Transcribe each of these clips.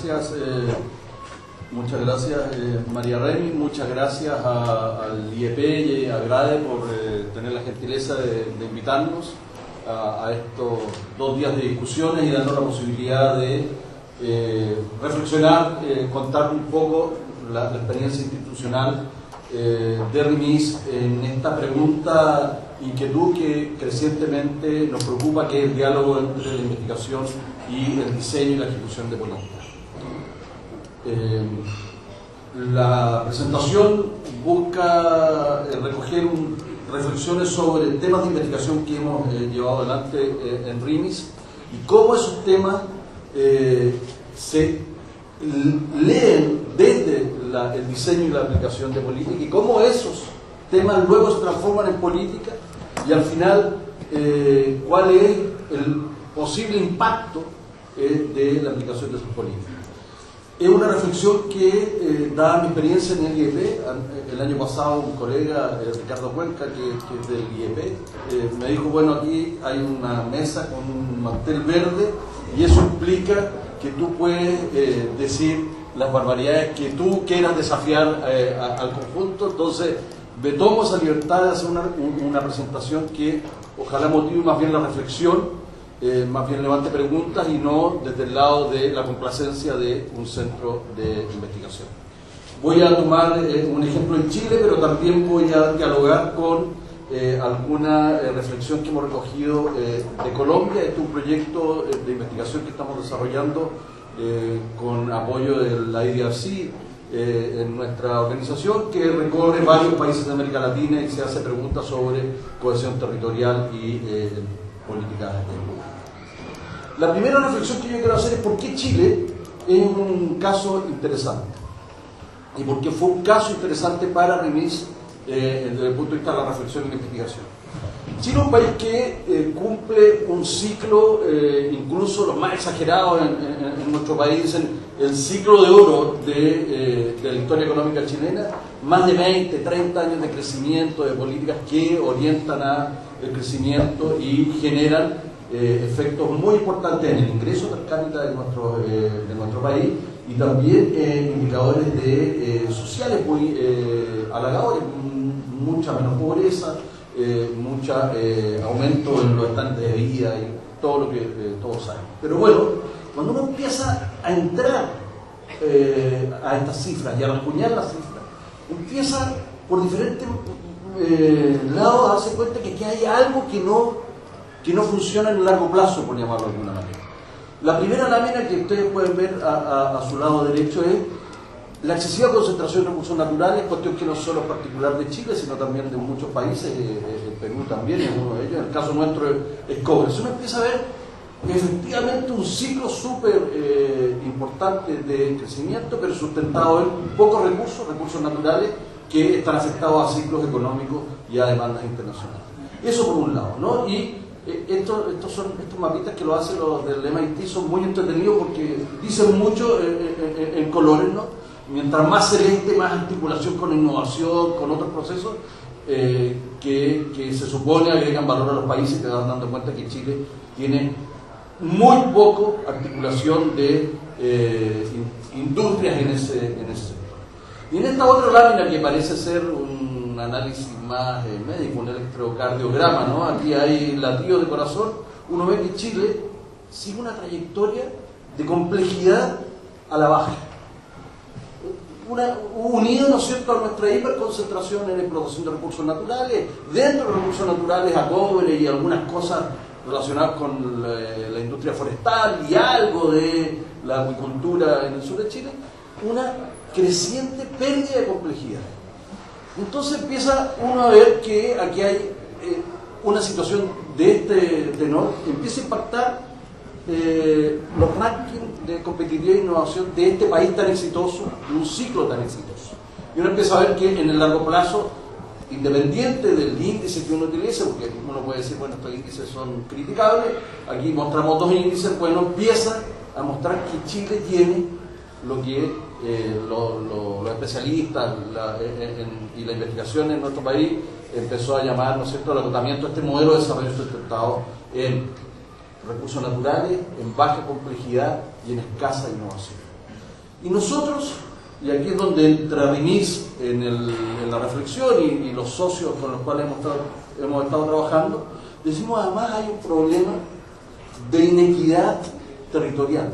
gracias. Muchas gracias, María Remy. Muchas gracias al IEP y a GRADE por tener la gentileza de invitarnos a estos 2 días de discusiones y darnos la posibilidad de reflexionar, contar un poco la experiencia institucional de RIMIS en esta pregunta, inquietud que crecientemente nos preocupa, que es el diálogo entre la investigación y el diseño y la ejecución de políticas. La presentación busca recoger reflexiones sobre temas de investigación que hemos llevado adelante en RIMIS y cómo esos temas se leen desde el diseño y la aplicación de política y cómo esos temas luego se transforman en política y al final cuál es el posible impacto de la aplicación de sus políticas. Es una reflexión que, dada mi experiencia en el IEP, el año pasado un colega, Ricardo Cuenca, que es del IEP, me dijo, bueno, aquí hay una mesa con un mantel verde y eso implica que tú puedes decir las barbaridades que tú quieras desafiar al conjunto. Entonces me tomo esa libertad de hacer una presentación que ojalá motive más bien la reflexión, más bien levante preguntas y no desde el lado de la complacencia de un centro de investigación. Voy a tomar un ejemplo en Chile, pero también voy a dialogar con alguna reflexión que hemos recogido de Colombia. Este es un proyecto de investigación que estamos desarrollando con apoyo de la IDRC en nuestra organización, que recorre varios países de América Latina y se hace preguntas sobre cohesión territorial y políticas públicas. La primera reflexión que yo quiero hacer es por qué Chile es un caso interesante y por qué fue un caso interesante para RIMIS desde el punto de vista de la reflexión y la investigación. Chile es un país que cumple un ciclo, incluso los más exagerados en nuestro país dicen el ciclo de oro de la historia económica chilena, más de 20, 30 años de crecimiento, de políticas que orientan al crecimiento y generan efectos muy importantes en el ingreso per cápita de nuestro país y también indicadores sociales muy halagadores, mucha menos pobreza, mucho aumento en los estándares de vida y todo lo que todos saben. Pero bueno, cuando uno empieza a entrar a estas cifras y a rasguñar las cifras, empieza por diferentes lados a darse cuenta que aquí hay algo que no funciona en el largo plazo, por llamarlo de alguna manera. La primera lámina que ustedes pueden ver a su lado derecho es la excesiva concentración de recursos naturales, cuestión que no solo es particular de Chile, sino también de muchos países. El Perú también es uno de ellos. En el caso nuestro es cobre. Uno empieza a ver efectivamente un ciclo súper importante de crecimiento, pero sustentado en pocos recursos naturales que están afectados a ciclos económicos y a demandas internacionales. Eso por un lado, ¿no? Y estos mapitas que lo hacen los del MIT son muy entretenidos porque dicen mucho en colores, ¿no? Mientras más celeste, más articulación con innovación, con otros procesos que se supone agregan valor a los países, te vas dando cuenta que Chile tiene muy poco articulación de industrias en ese sector. Y en esta otra lámina que parece ser un análisis más médico, un electrocardiograma, ¿no? Aquí hay latidos de corazón, uno ve que Chile sigue una trayectoria de complejidad a la baja. Unido, ¿no es cierto?, a nuestra hiperconcentración en la explotación de recursos naturales, dentro de los recursos naturales a cobre y algunas cosas relacionadas con la industria forestal y algo de la acuicultura en el sur de Chile, una creciente pérdida de complejidad. Entonces empieza uno a ver que aquí hay una situación de este tenor, empieza a impactar los rankings de competitividad e innovación de este país tan exitoso, de un ciclo tan exitoso. Y uno empieza a ver que en el largo plazo, independiente del índice que uno utilice, porque uno puede decir, bueno, estos índices son criticables, aquí mostramos 2 índices, bueno, empieza a mostrar que Chile tiene lo que los especialistas y la investigación en nuestro país empezó a llamar, ¿no es cierto?, el agotamiento de este modelo de desarrollo sustentado en recursos naturales, en baja complejidad y en escasa innovación. Y nosotros, y aquí es donde entra RIMIS en la reflexión y los socios con los cuales hemos estado trabajando, decimos además hay un problema de inequidad territorial.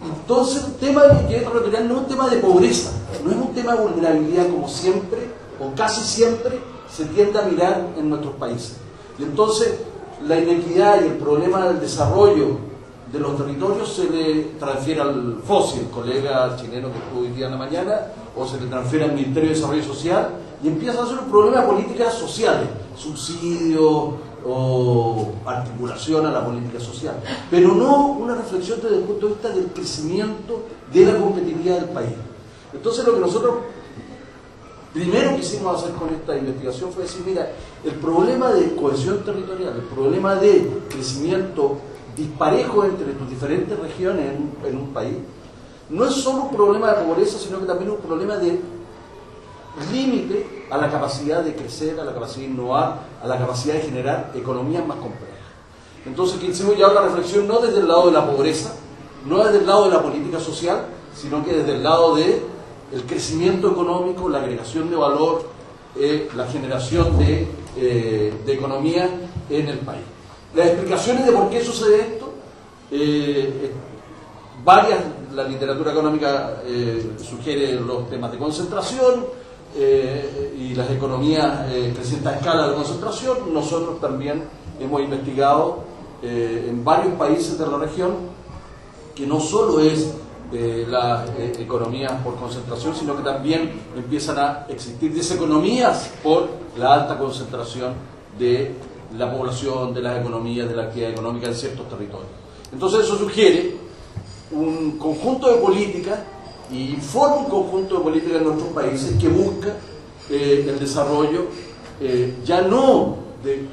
Entonces el tema de inequidad territorial no es un tema de pobreza, no es un tema de vulnerabilidad como siempre o casi siempre se tiende a mirar en nuestros países. Y entonces la inequidad y el problema del desarrollo de los territorios se le transfiere al FOSI, el colega chileno que estuvo hoy día en la mañana, o se le transfiere al Ministerio de Desarrollo Social, y empieza a ser un problema de políticas sociales, subsidios o articulación a la política social, pero no una reflexión desde el punto de vista del crecimiento de la competitividad del país. Entonces lo que nosotros primero quisimos hacer con esta investigación fue decir, mira, el problema de cohesión territorial, el problema de crecimiento disparejo entre tus diferentes regiones en un país, no es solo un problema de pobreza, sino que también es un problema de límite a la capacidad de crecer, a la capacidad de innovar, a la capacidad de generar economías más complejas. Entonces quisimos llevar la reflexión no desde el lado de la pobreza, no desde el lado de la política social, sino que desde el lado de el crecimiento económico, la agregación de valor, la generación de economía en el país. Las explicaciones de por qué sucede esto, varias, la literatura económica sugiere los temas de concentración y las economías crecientes a escala de concentración. Nosotros también hemos investigado en varios países de la región que no solo es las economías por concentración, sino que también empiezan a existir deseconomías por la alta concentración de la población, de las economías, de la actividad económica en ciertos territorios. Entonces eso sugiere un conjunto de políticas y forma un conjunto de políticas en nuestros países que busca el desarrollo ya no de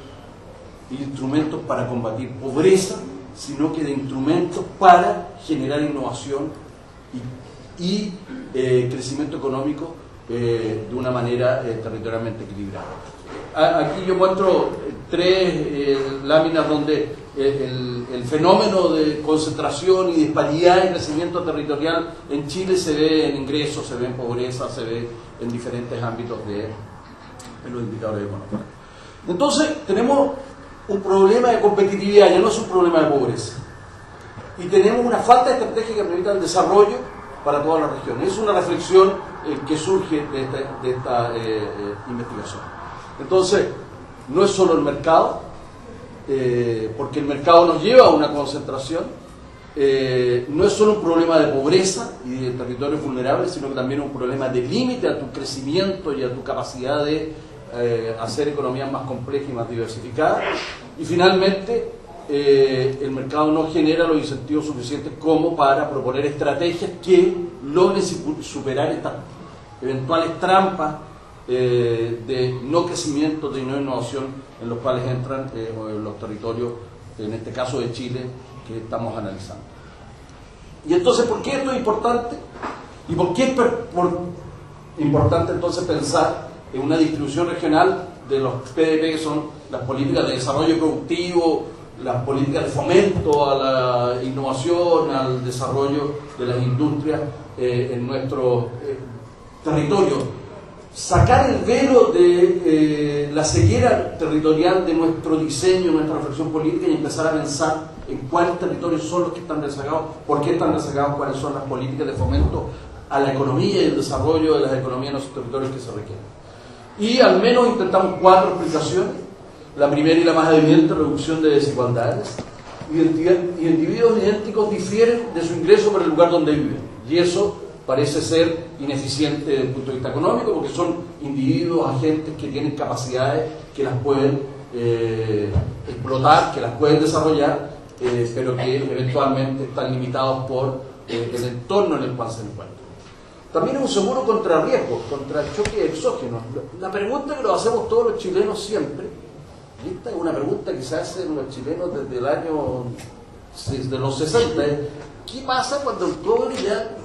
instrumentos para combatir pobreza, sino que de instrumentos para generar innovación y crecimiento económico de una manera territorialmente equilibrada. Aquí yo muestro tres láminas donde el fenómeno de concentración y disparidad en crecimiento territorial en Chile se ve en ingresos, se ve en pobreza, se ve en diferentes ámbitos de los indicadores económicos. Entonces tenemos un problema de competitividad, ya no es un problema de pobreza. Y tenemos una falta de estrategia que permita el desarrollo para toda la región. Es una reflexión que surge de esta investigación. Entonces, no es solo el mercado, porque el mercado nos lleva a una concentración, no es solo un problema de pobreza y de territorios vulnerables, sino que también es un problema de límite a tu crecimiento y a tu capacidad de hacer economías más complejas y más diversificadas. Y finalmente, el mercado no genera los incentivos suficientes como para proponer estrategias que logren superar estas eventuales trampas de no crecimiento, de no innovación en los cuales entran los territorios, en este caso de Chile, que estamos analizando. Y entonces, ¿por qué esto es importante? ¿Y por qué es importante entonces pensar en una distribución regional de los PDP, que son las políticas de desarrollo productivo, las políticas de fomento a la innovación, al desarrollo de las industrias en nuestro territorio? Sacar el velo de la ceguera territorial de nuestro diseño, nuestra reflexión política, y empezar a pensar en cuáles territorios son los que están rezagados, por qué están rezagados, cuáles son las políticas de fomento a la economía y el desarrollo de las economías en los territorios que se requieren. Y al menos intentamos 4 explicaciones. La primera y la más evidente, reducción de desigualdades. Individuos idénticos difieren de su ingreso por el lugar donde viven, y eso parece ser ineficiente desde el punto de vista económico, porque son individuos, agentes que tienen capacidades que las pueden explotar, que las pueden desarrollar, pero que eventualmente están limitados por el entorno en el cual se encuentran. También es un seguro contra riesgos, contra choques exógenos. La pregunta que nos hacemos todos los chilenos siempre, y esta es una pregunta que se hacen los chilenos desde el año, desde los 60, es ¿qué pasa cuando el cobre ya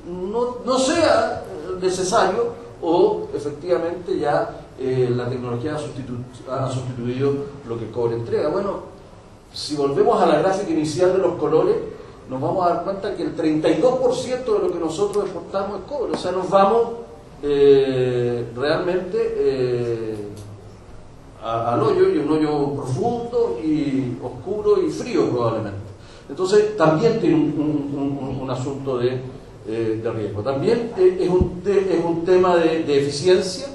no sea necesario o efectivamente ya la tecnología ha sustituido lo que el cobre entrega? Bueno, si volvemos a la gráfica inicial de los colores, nos vamos a dar cuenta que el 32% de lo que nosotros exportamos es cobre. O sea, nos vamos realmente al hoyo, y un hoyo profundo y oscuro y frío probablemente. Entonces también tiene un asunto de riesgo. También es un tema de eficiencia,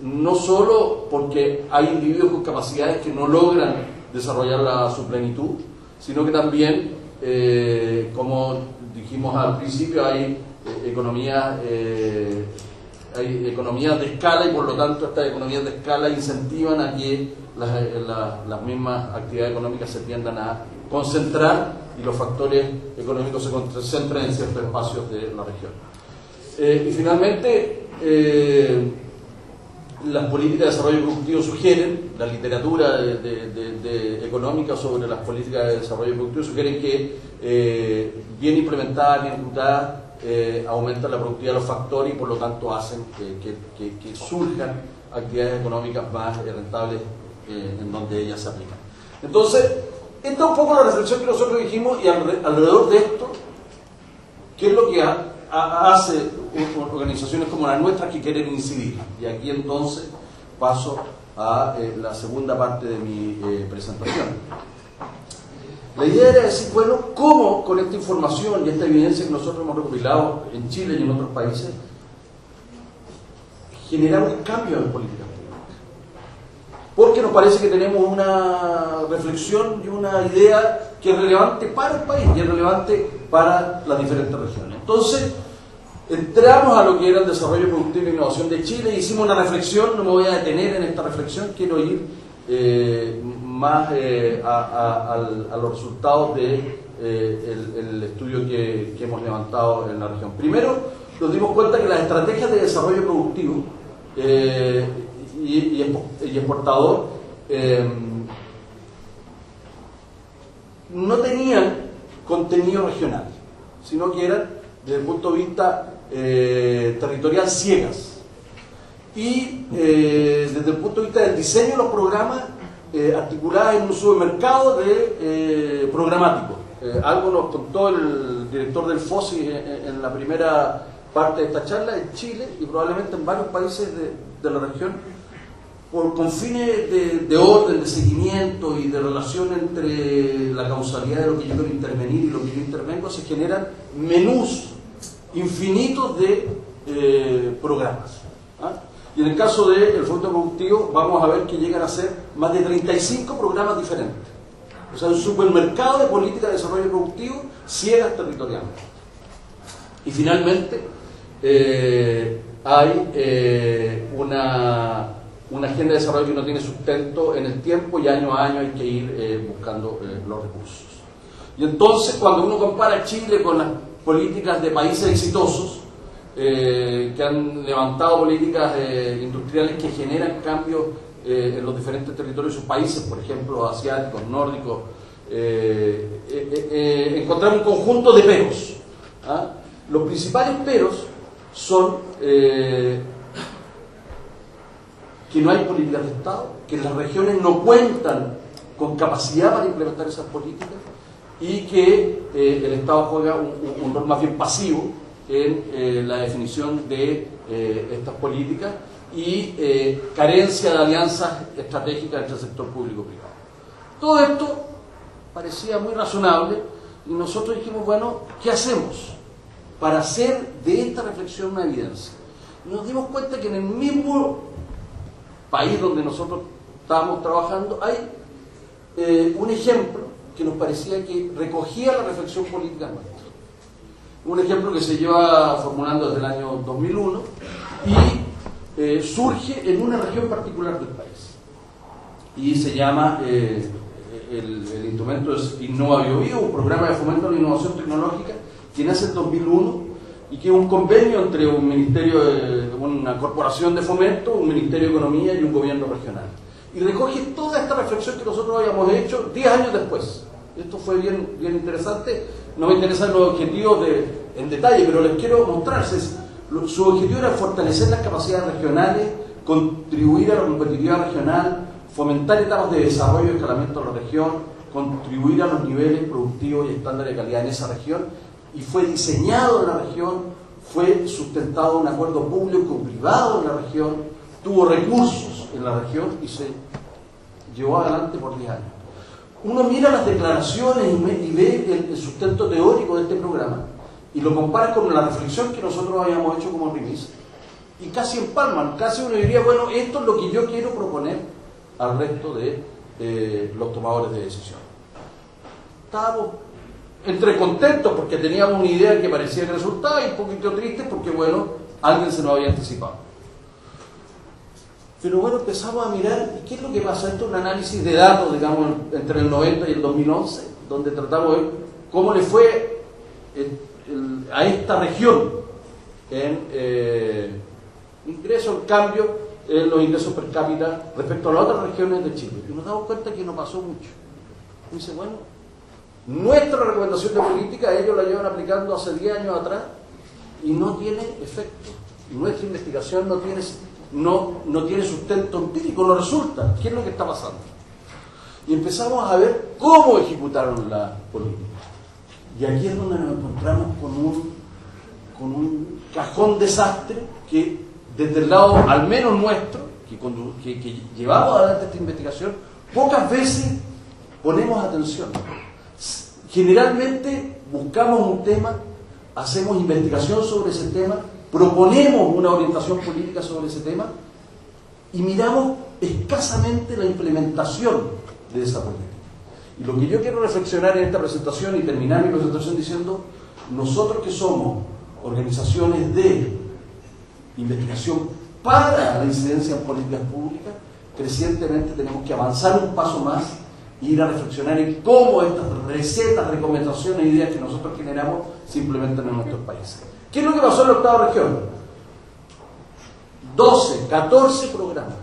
no solo porque hay individuos con capacidades que no logran desarrollarla a su plenitud, sino que también, como dijimos al principio, hay economías de escala, y por lo tanto estas economías de escala incentivan a que las mismas actividades económicas se tiendan a concentrar y los factores económicos se concentren en ciertos espacios de la región. Y finalmente, las políticas de desarrollo productivo sugieren, la literatura económica sobre las políticas de desarrollo productivo sugieren que bien implementadas, bien ejecutadas, aumentan la productividad de los factores y por lo tanto hacen que surjan actividades económicas más rentables en donde ellas se aplican. Entonces, esta es un poco la reflexión que nosotros dijimos, y alrededor de esto, ¿qué es lo que hace organizaciones como las nuestras que quieren incidir? Y aquí entonces paso a la segunda parte de mi presentación. La idea era decir, bueno, ¿cómo con esta información y esta evidencia que nosotros hemos recopilado en Chile y en otros países generamos cambios en política pública? Porque nos parece que tenemos una reflexión y una idea que es relevante para el país y es relevante para las diferentes regiones. Entonces, entramos a lo que era el desarrollo productivo e innovación de Chile y hicimos una reflexión. No me voy a detener en esta reflexión, quiero ir más a los resultados del estudio que hemos levantado en la región. Primero, nos dimos cuenta que las estrategias de desarrollo productivo y exportador no tenían contenido regional, sino que eran, desde el punto de vista territorial, ciegas. Y desde el punto de vista del diseño de los programas, articuladas en un submercado programático. Algo nos contó el director del FOSI en la primera parte de esta charla. En Chile y probablemente en varios países de la región, con fines de orden, de seguimiento y de relación entre la causalidad de lo que yo quiero intervenir y lo que yo intervengo, se generan menús infinitos de programas. Y en el caso del Fondo Productivo vamos a ver que llegan a ser más de 35 programas diferentes. O sea, un supermercado de política de desarrollo productivo ciegas territorialmente. Y finalmente hay una agenda de desarrollo que no tiene sustento en el tiempo y año a año hay que ir buscando los recursos. Y entonces, cuando uno compara Chile con las políticas de países exitosos, que han levantado políticas industriales que generan cambios en los diferentes territorios de sus países, por ejemplo, asiáticos, nórdicos, encontramos un conjunto de peros. Los principales peros son que no hay políticas de Estado, que las regiones no cuentan con capacidad para implementar esas políticas y que el Estado juega un rol más bien pasivo en la definición de estas políticas y carencia de alianzas estratégicas entre el sector público y privado. Todo esto parecía muy razonable y nosotros dijimos, bueno, ¿qué hacemos para hacer de esta reflexión una evidencia? Y nos dimos cuenta que en el mismo país donde nosotros estábamos trabajando hay un ejemplo que nos parecía que recogía la reflexión política nuestra. Un ejemplo que se lleva formulando desde el año 2001 y surge en una región particular del país. Y se llama, el instrumento es Innova BioBio, un programa de fomento a la innovación tecnológica que nace en 2001 y que es un convenio entre un ministerio, una corporación de fomento, un ministerio de economía y un gobierno regional. Y recoge toda esta reflexión que nosotros habíamos hecho 10 años después. Esto fue bien interesante. No me interesan los objetivos en detalle, pero les quiero mostrarse. Su objetivo era fortalecer las capacidades regionales, contribuir a la competitividad regional, fomentar etapas de desarrollo y escalamiento de la región, contribuir a los niveles productivos y estándares de calidad en esa región, y fue diseñado en la región, fue sustentado un acuerdo público-privado en la región, tuvo recursos en la región y se llevó adelante por 10 años. Uno mira las declaraciones y ve el sustento teórico de este programa y lo compara con la reflexión que nosotros habíamos hecho como RIMIS, y casi empalman, casi uno diría, bueno, esto es lo que yo quiero proponer al resto de los tomadores de decisión. Estábamos entre contentos porque teníamos una idea que parecía que resultaba, y un poquito tristes porque, bueno, alguien se nos había anticipado. Pero bueno, empezamos a mirar, ¿qué es lo que pasa? Esto es un análisis de datos, digamos, entre el 90 y el 2011, donde tratamos de ver cómo le fue a esta región en ingresos, en cambio, en los ingresos per cápita respecto a las otras regiones de Chile. Y nos damos cuenta que no pasó mucho. Y dice, bueno, nuestra recomendación de política, ellos la llevan aplicando hace 10 años atrás y no tiene efecto. Nuestra investigación no tiene sustento empírico, no resulta. ¿Qué es lo que está pasando? Y empezamos a ver cómo ejecutaron la política. Y aquí es donde nos encontramos con un cajón desastre que, desde el lado al menos nuestro, que llevamos adelante esta investigación, pocas veces ponemos atención. Generalmente buscamos un tema, hacemos investigación sobre ese tema, proponemos una orientación política sobre ese tema y miramos escasamente la implementación de esa política. Y lo que yo quiero reflexionar en esta presentación y terminar mi presentación diciendo, nosotros que somos organizaciones de investigación para la incidencia en políticas públicas, crecientemente tenemos que avanzar un paso más e ir a reflexionar en cómo estas recetas, recomendaciones e ideas que nosotros generamos se implementan en nuestros países. ¿Qué es lo que pasó en la octava región? 12, 14 programas.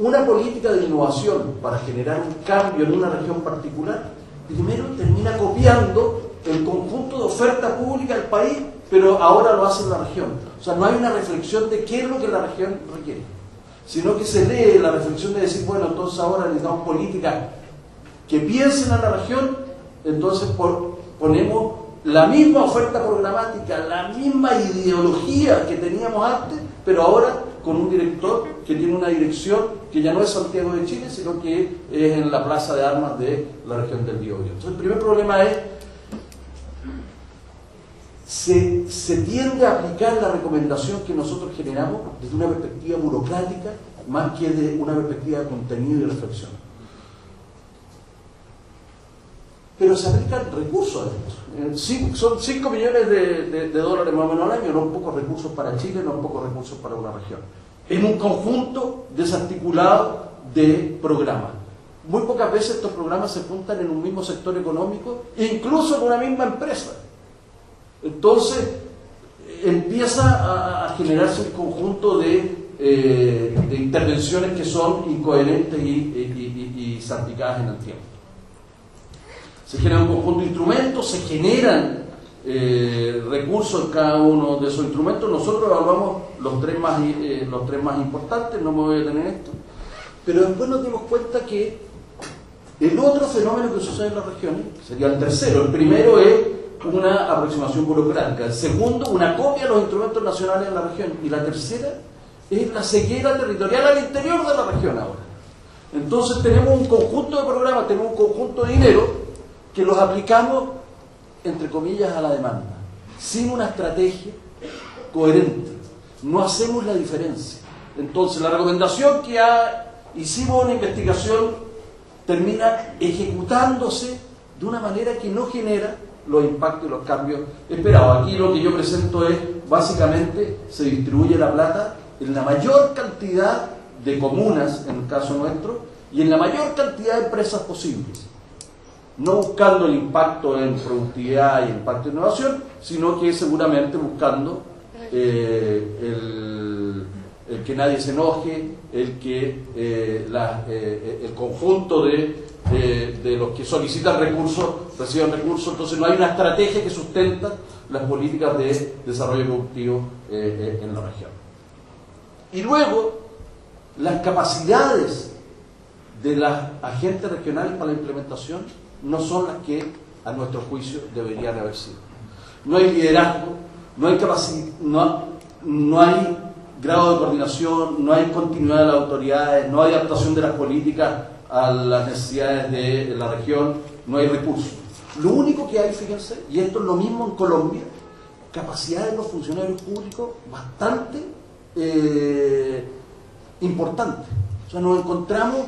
Una política de innovación para generar un cambio en una región particular, primero termina copiando el conjunto de oferta pública del país, pero ahora lo hace en la región. O sea, no hay una reflexión de qué es lo que la región requiere, sino que se lee la reflexión de decir, bueno, entonces ahora necesitamos políticas que piensen en la región, entonces ponemos la misma oferta programática, la misma ideología que teníamos antes, pero ahora con un director que tiene una dirección que ya no es Santiago de Chile, sino que es en la Plaza de Armas de la región del Biobío. Entonces el primer problema es se tiende a aplicar la recomendación que nosotros generamos desde una perspectiva burocrática más que de una perspectiva de contenido y reflexión. Pero se aplican recursos a esto. Son 5 millones de dólares más o menos al año, no pocos recursos para Chile, no pocos recursos para una región. En un conjunto desarticulado de programas. Muy pocas veces estos programas se juntan en un mismo sector económico, incluso en una misma empresa. Entonces empieza a generarse un conjunto de intervenciones que son incoherentes y salpicadas en el tiempo. Se genera un conjunto de instrumentos, se generan recursos en cada uno de esos instrumentos. Nosotros evaluamos los tres más importantes, no me voy a detener en esto, pero después nos dimos cuenta que el otro fenómeno que sucede en las regiones sería el tercero. El primero es una aproximación burocrática, el segundo una copia de los instrumentos nacionales en la región, y la tercera es la ceguera territorial al interior de la región ahora. Entonces tenemos un conjunto de programas, tenemos un conjunto de dinero que los aplicamos, entre comillas, a la demanda, sin una estrategia coherente. No hacemos la diferencia. Entonces la recomendación que hicimos una investigación termina ejecutándose de una manera que no genera los impactos y los cambios esperados. Aquí lo que yo presento es, básicamente, se distribuye la plata en la mayor cantidad de comunas, en el caso nuestro, y en la mayor cantidad de empresas posibles. No buscando el impacto en productividad y el impacto en innovación, sino que seguramente buscando el que nadie se enoje, el conjunto de los que solicitan recursos reciban recursos. Entonces no hay una estrategia que sustenta las políticas de desarrollo productivo en la región. Y luego, las capacidades de las agentes regionales para la implementación no son las que, a nuestro juicio, deberían haber sido. No hay liderazgo, no hay capacidad, no hay grado de coordinación, no hay continuidad de las autoridades, no hay adaptación de las políticas a las necesidades de la región, no hay recursos. Lo único que hay, fíjense, y esto es lo mismo en Colombia, capacidad de los funcionarios públicos bastante importante. O sea, nos encontramos,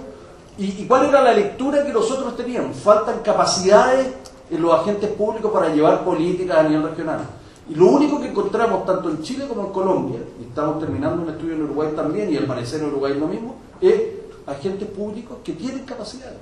y ¿cuál era la lectura que nosotros teníamos? Faltan capacidades en los agentes públicos para llevar políticas a nivel regional. Y lo único que encontramos, tanto en Chile como en Colombia, y estamos terminando un estudio en Uruguay también, y al parecer en Uruguay es lo mismo, es agentes públicos que tienen capacidades.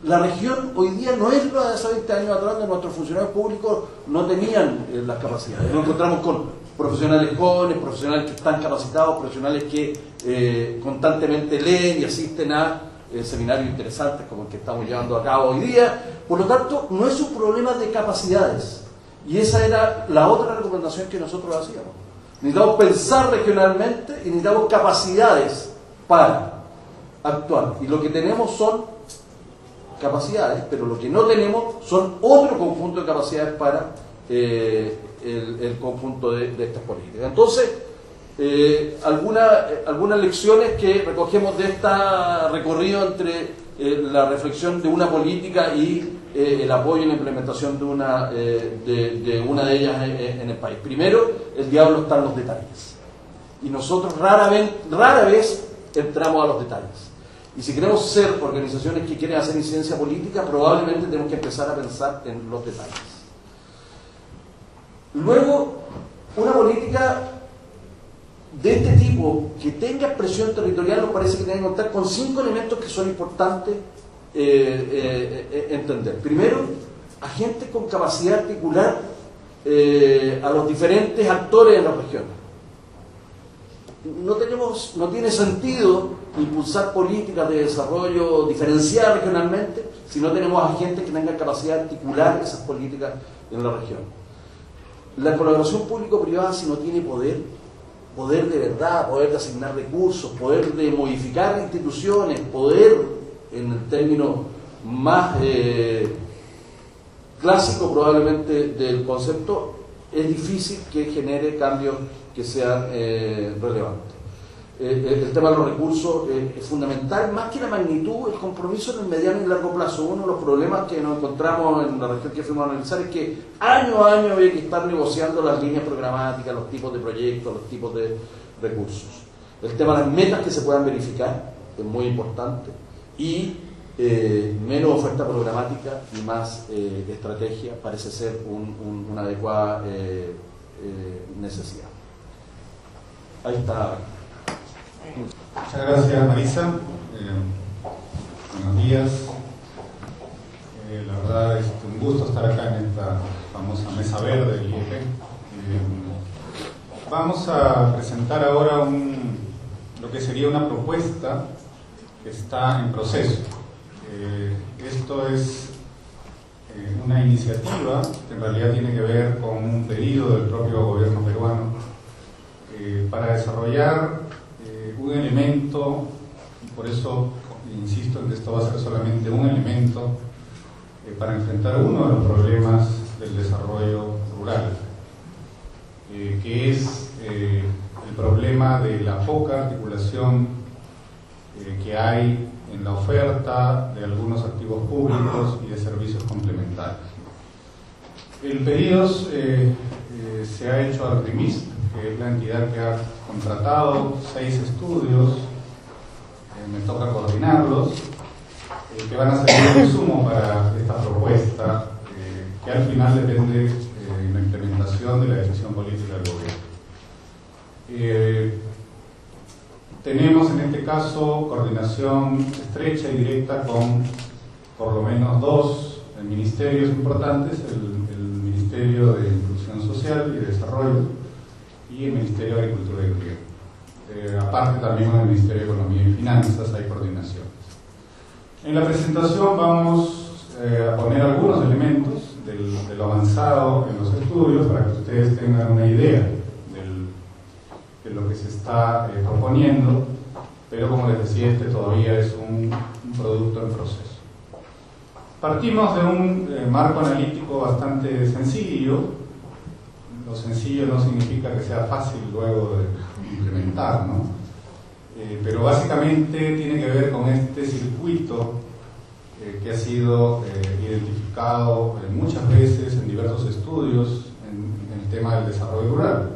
La región hoy día no es lo de hace 20 años atrás, donde nuestros funcionarios públicos no tenían las capacidades. Nos encontramos con profesionales jóvenes, profesionales que están capacitados, profesionales que constantemente leen y asisten a seminarios interesantes como el que estamos llevando a cabo hoy día. Por lo tanto, no es un problema de capacidades. Y esa era la otra recomendación que nosotros hacíamos. Necesitamos pensar regionalmente y necesitamos capacidades para actuar. Y lo que tenemos son capacidades, pero lo que no tenemos son otro conjunto de capacidades para el conjunto de estas políticas. Entonces, algunas lecciones que recogemos de este recorrido entre la reflexión de una política y el apoyo y la implementación de una de ellas en el país. Primero, el diablo está en los detalles. Y nosotros rara vez entramos a los detalles. Y si queremos ser organizaciones que quieren hacer incidencia política, probablemente tenemos que empezar a pensar en los detalles. Luego, una política de este tipo que tenga expresión territorial nos parece que tiene que contar con 5 elementos que son importantes entender. Primero, agentes con capacidad de articular a los diferentes actores de la región. No tiene sentido impulsar políticas de desarrollo diferenciadas regionalmente si no tenemos agentes que tengan capacidad de articular esas políticas en la región. La colaboración público-privada, si no tiene poder de verdad, poder de asignar recursos, poder de modificar instituciones, poder, en el término más clásico probablemente del concepto, es difícil que genere cambios que sean relevantes. El tema de los recursos es fundamental, más que la magnitud, el compromiso en el mediano y largo plazo. Uno de los problemas que nos encontramos en la región que fuimos a analizar es que año a año había que estar negociando las líneas programáticas, los tipos de proyectos, los tipos de recursos. El tema de las metas que se puedan verificar es muy importante, y menos oferta programática y más estrategia parece ser una adecuada necesidad. Ahí está. Muchas gracias, Marisa. Buenos días. La verdad es un gusto estar acá en esta famosa mesa verde del IEP. Vamos a presentar ahora lo que sería una propuesta que está en proceso. Esto es una iniciativa que en realidad tiene que ver con un pedido del propio gobierno peruano para desarrollar un elemento, y por eso insisto en que esto va a ser solamente un elemento para enfrentar uno de los problemas del desarrollo rural, que es el problema de la poca articulación que hay en la oferta de algunos activos públicos y de servicios complementarios. El pedido se ha hecho al RIMIST, que es la entidad que ha contratado 6 estudios, me toca coordinarlos, que van a ser un insumo para esta propuesta, que al final depende de la implementación de la decisión política del gobierno. Tenemos en este caso coordinación estrecha y directa con por lo menos 2 ministerios importantes, el Ministerio de Inclusión Social y de Desarrollo y el Ministerio de Agricultura y Riego. Aparte también con el Ministerio de Economía y Finanzas hay coordinaciones. En la presentación vamos a poner algunos elementos de lo avanzado en los estudios para que ustedes tengan una idea de lo que se está proponiendo, pero como les decía, este todavía es un producto en proceso. Partimos de un marco analítico bastante sencillo. Lo sencillo no significa que sea fácil luego de implementar, ¿no? Pero básicamente tiene que ver con este circuito que ha sido identificado muchas veces en diversos estudios en el tema del desarrollo rural.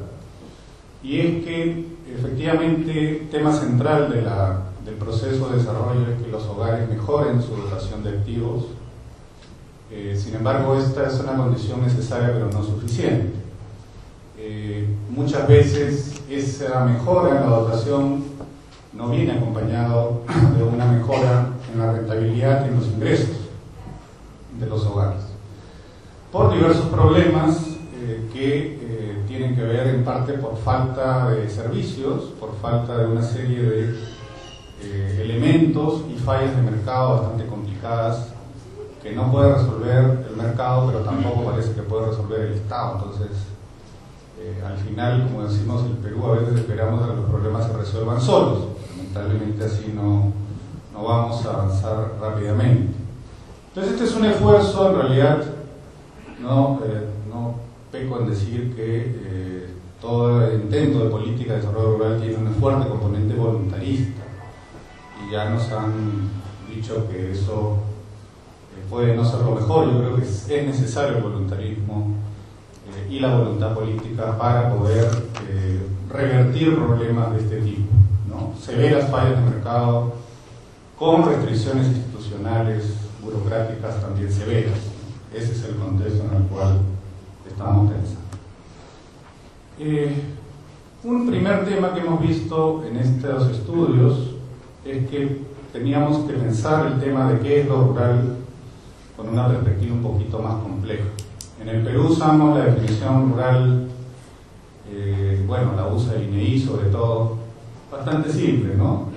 Y es que efectivamente tema central del proceso de desarrollo es que los hogares mejoren su dotación de activos. Sin embargo, esta es una condición necesaria pero no suficiente. Muchas veces esa mejora en la dotación no viene acompañado de una mejora en la rentabilidad y en los ingresos de los hogares, por diversos problemas que tienen que ver en parte por falta de servicios, por falta de una serie de elementos y fallas de mercado bastante complicadas que no puede resolver el mercado, pero tampoco parece que puede resolver el Estado. Entonces, al final, como decimos en Perú, a veces esperamos a que los problemas se resuelvan solos. Lamentablemente así no vamos a avanzar rápidamente. Entonces este es un esfuerzo, en realidad, no peco en decir que todo el intento de política de desarrollo rural tiene un fuerte componente voluntarista, y ya nos han dicho que eso puede no ser lo mejor. Yo creo que es necesario el voluntarismo y la voluntad política para poder revertir problemas de este tipo, ¿no? Severas fallas de mercado con restricciones institucionales, burocráticas también severas. Ese es el contexto en el cual estamos pensando. Un primer tema que hemos visto en estos estudios es que teníamos que pensar el tema de qué es lo rural con una perspectiva un poquito más compleja. En el Perú usamos la definición rural, bueno, la usa el INEI sobre todo, bastante simple, ¿no?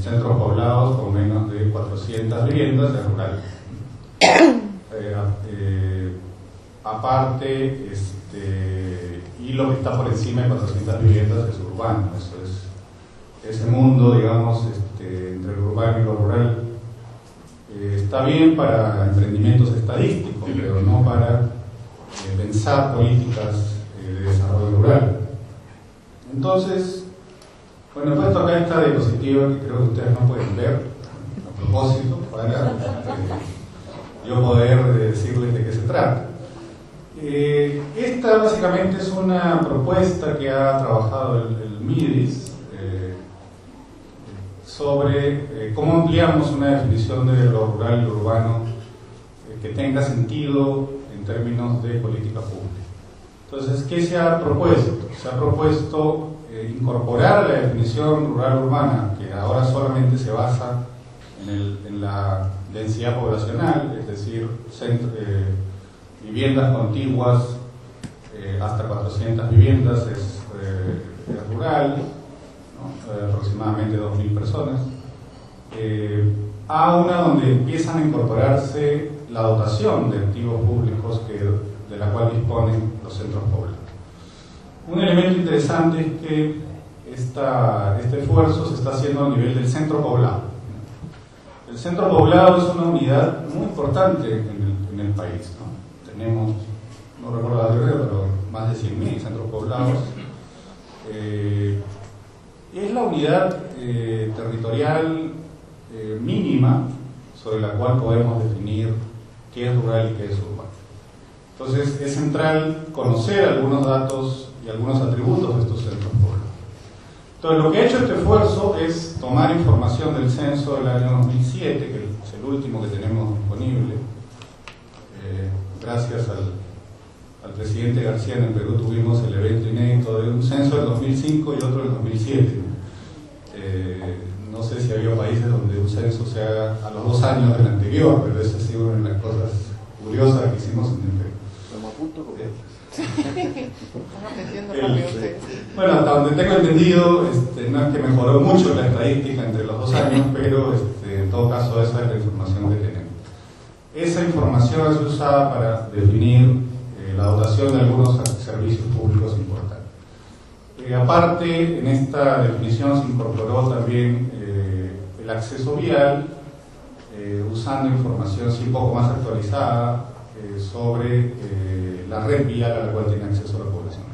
Centros poblados con menos de 400 viviendas es rural. Aparte, y lo que está por encima de 400 viviendas es urbano. Eso es ese mundo, digamos, entre lo urbano y lo rural. Está bien para emprendimientos estadísticos, pero no para pensar políticas de desarrollo rural. Entonces, bueno, he puesto acá esta diapositiva que creo que ustedes no pueden ver a propósito para yo poder decirles de qué se trata. Esta básicamente es una propuesta que ha trabajado el MIDIS sobre cómo ampliamos una definición de lo rural y lo urbano que tenga sentido en términos de política pública. Entonces, ¿qué se ha propuesto? Se ha propuesto incorporar la definición rural-urbana, que ahora solamente se basa en la densidad poblacional, es decir, viviendas contiguas hasta 400 viviendas es rural, ¿no? Aproximadamente 2.000 personas, a una donde empiezan a incorporarse la dotación de activos públicos de la cual disponen los centros poblados. Un elemento interesante es que este esfuerzo se está haciendo a nivel del centro poblado. El centro poblado es una unidad muy importante en el país, ¿no? Tenemos, no recuerdo la verdad, pero más de 100.000 centros poblados. Es la unidad territorial mínima sobre la cual podemos definir qué es rural y qué es urbano. Entonces es central conocer algunos datos y algunos atributos de estos centros poblados. Entonces lo que ha hecho este esfuerzo es tomar información del censo del año 2007, que es el último que tenemos disponible. Gracias al presidente García, en el Perú tuvimos el evento inédito de un censo del 2005 y otro del 2007. No sé si había países donde un censo se haga a los 2 años del anterior, pero esa ha sido una de las cosas curiosas que hicimos en el Perú. Bueno, hasta donde tengo entendido, no es que mejoró mucho la estadística entre los 2 años, pero en todo caso esa es la información que tenemos. Esa información es usada para definir la dotación de algunos servicios públicos importantes. Aparte, en esta definición se incorporó también el acceso vial usando información sí un poco más actualizada sobre la red vial a la cual tiene acceso la población.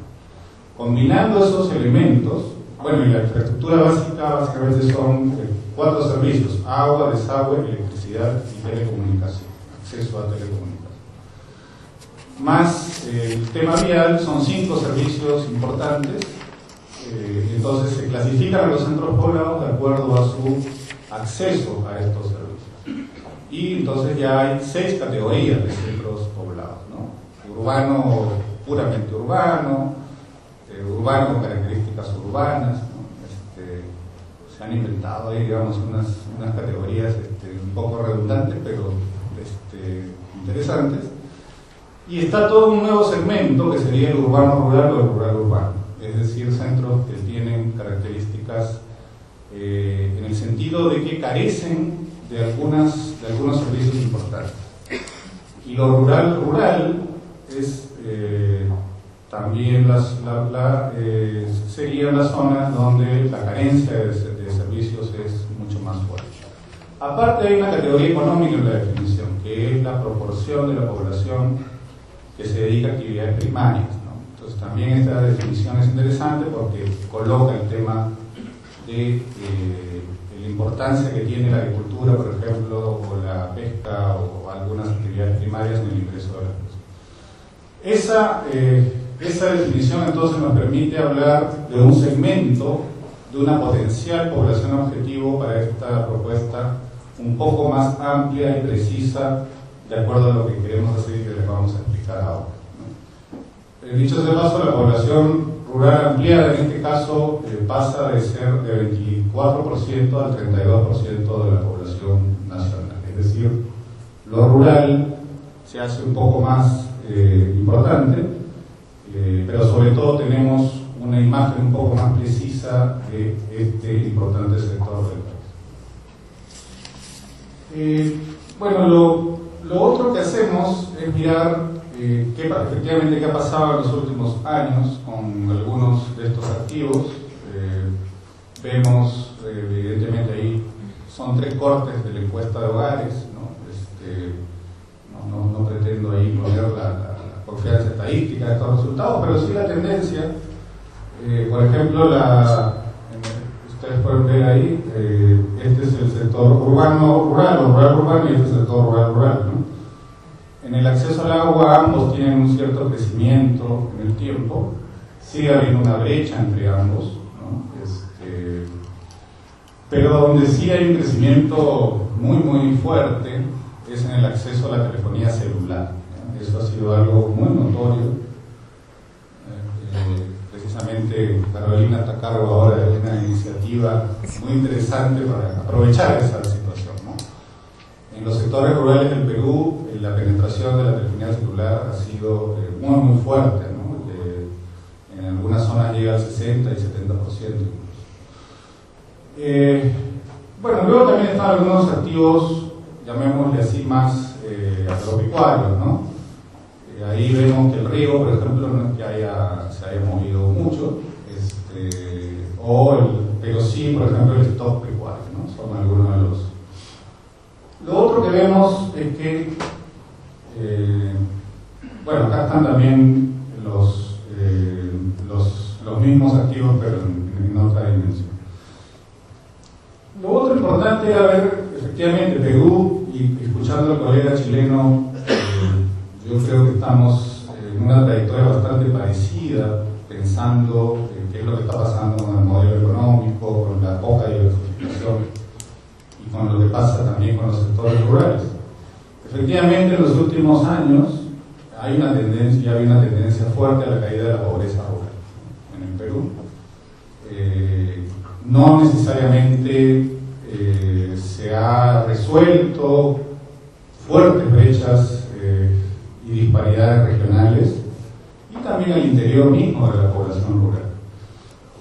Combinando esos elementos, bueno, y la infraestructura básica básicamente son 4 servicios: agua, desagüe, electricidad y telecomunicación, acceso a telecomunicación. Más el tema vial son 5 servicios importantes. Entonces se clasifican a los centros poblados de acuerdo a su acceso a estos servicios. Y entonces ya hay 6 categorías de centros poblados, ¿no? Urbano, puramente urbano, urbano con características urbanas, ¿no? Se han inventado ahí, digamos, unas categorías un poco redundantes, pero interesantes. Y está todo un nuevo segmento que sería el urbano rural o el rural urbano, es decir, centros que tienen características en el sentido de que carecen de algunos servicios importantes. Y lo rural es también serían las zonas donde la carencia de servicios es mucho más fuerte. Aparte hay una categoría económica en la definición, que es la proporción de la población que se dedica a actividades primarias, ¿no? Entonces también esta definición es interesante porque coloca el tema de la importancia que tiene la agricultura, por ejemplo, o la pesca o algunas actividades primarias en el ingreso de la población. Esa definición entonces nos permite hablar de un segmento, de una potencial población objetivo para esta propuesta un poco más amplia y precisa de acuerdo a lo que queremos hacer y que les vamos a explicar ahora, ¿no? Dicho sea de paso, la población rural ampliada en este caso pasa de ser de 24% al 32% de la población nacional. Es decir, lo rural se hace un poco más importante, pero sobre todo tenemos una imagen un poco más precisa de este importante sector del país. Bueno, lo otro que hacemos es mirar efectivamente qué ha pasado en los últimos años con algunos de estos activos. Vemos, evidentemente ahí son 3 cortes de la encuesta de hogares, ¿no? No pretendo ahí poner la confianza estadística de estos resultados, pero sí la tendencia. Por ejemplo, ustedes pueden ver ahí, este es el sector urbano-rural o rural-urbano y este es el sector rural-rural, ¿no? En el acceso al agua ambos tienen un cierto crecimiento en el tiempo, sigue habiendo una brecha entre ambos, ¿no? Pero donde sí hay un crecimiento muy fuerte es en el acceso a la telefonía celular, ¿no? Eso ha sido algo muy notorio. Precisamente Carolina está a cargo ahora de una iniciativa muy interesante para aprovechar esa situación, ¿no? En los sectores rurales del Perú, la penetración de la telefonía celular ha sido muy fuerte, ¿no? En algunas zonas llega al 60 y 70%. Bueno, luego también están algunos activos, llamémosle así, más agropecuarios, ¿no? Ahí vemos que el riego, por ejemplo, no es que se haya movido mucho, pero sí, por ejemplo, el stock pecuario, ¿no? Son algunos de los. Lo otro que vemos es que, bueno, acá están también los mismos activos, pero en otra dimensión. Lo otro importante era ver, efectivamente, Perú, y escuchando al colega chileno, yo creo que estamos en una trayectoria bastante parecida, pensando qué es lo que está pasando con el modelo económico, con la poca diversificación y con lo que pasa también con los sectores rurales. Efectivamente, en los últimos años hay una tendencia fuerte a la caída de la pobreza rural en el Perú. No necesariamente se ha resuelto fuertes brechas y disparidades regionales, y también al interior mismo de la población rural.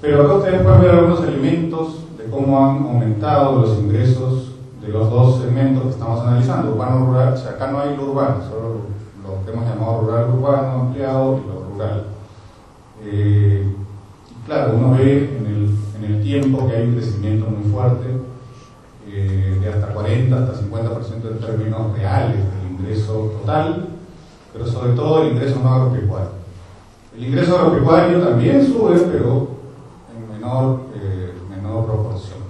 Pero acá ustedes pueden ver algunos elementos de cómo han aumentado los ingresos de los 2 segmentos que estamos analizando, urbano-rural. O sea, acá no hay lo urbano, solo lo que hemos llamado rural-urbano ampliado y lo rural. Claro, uno ve en el tiempo que hay un crecimiento muy fuerte, de hasta 40, hasta 50% crecimiento en términos reales del ingreso total, pero sobre todo el ingreso no agropecuario. El ingreso agropecuario también sube, pero en menor proporción.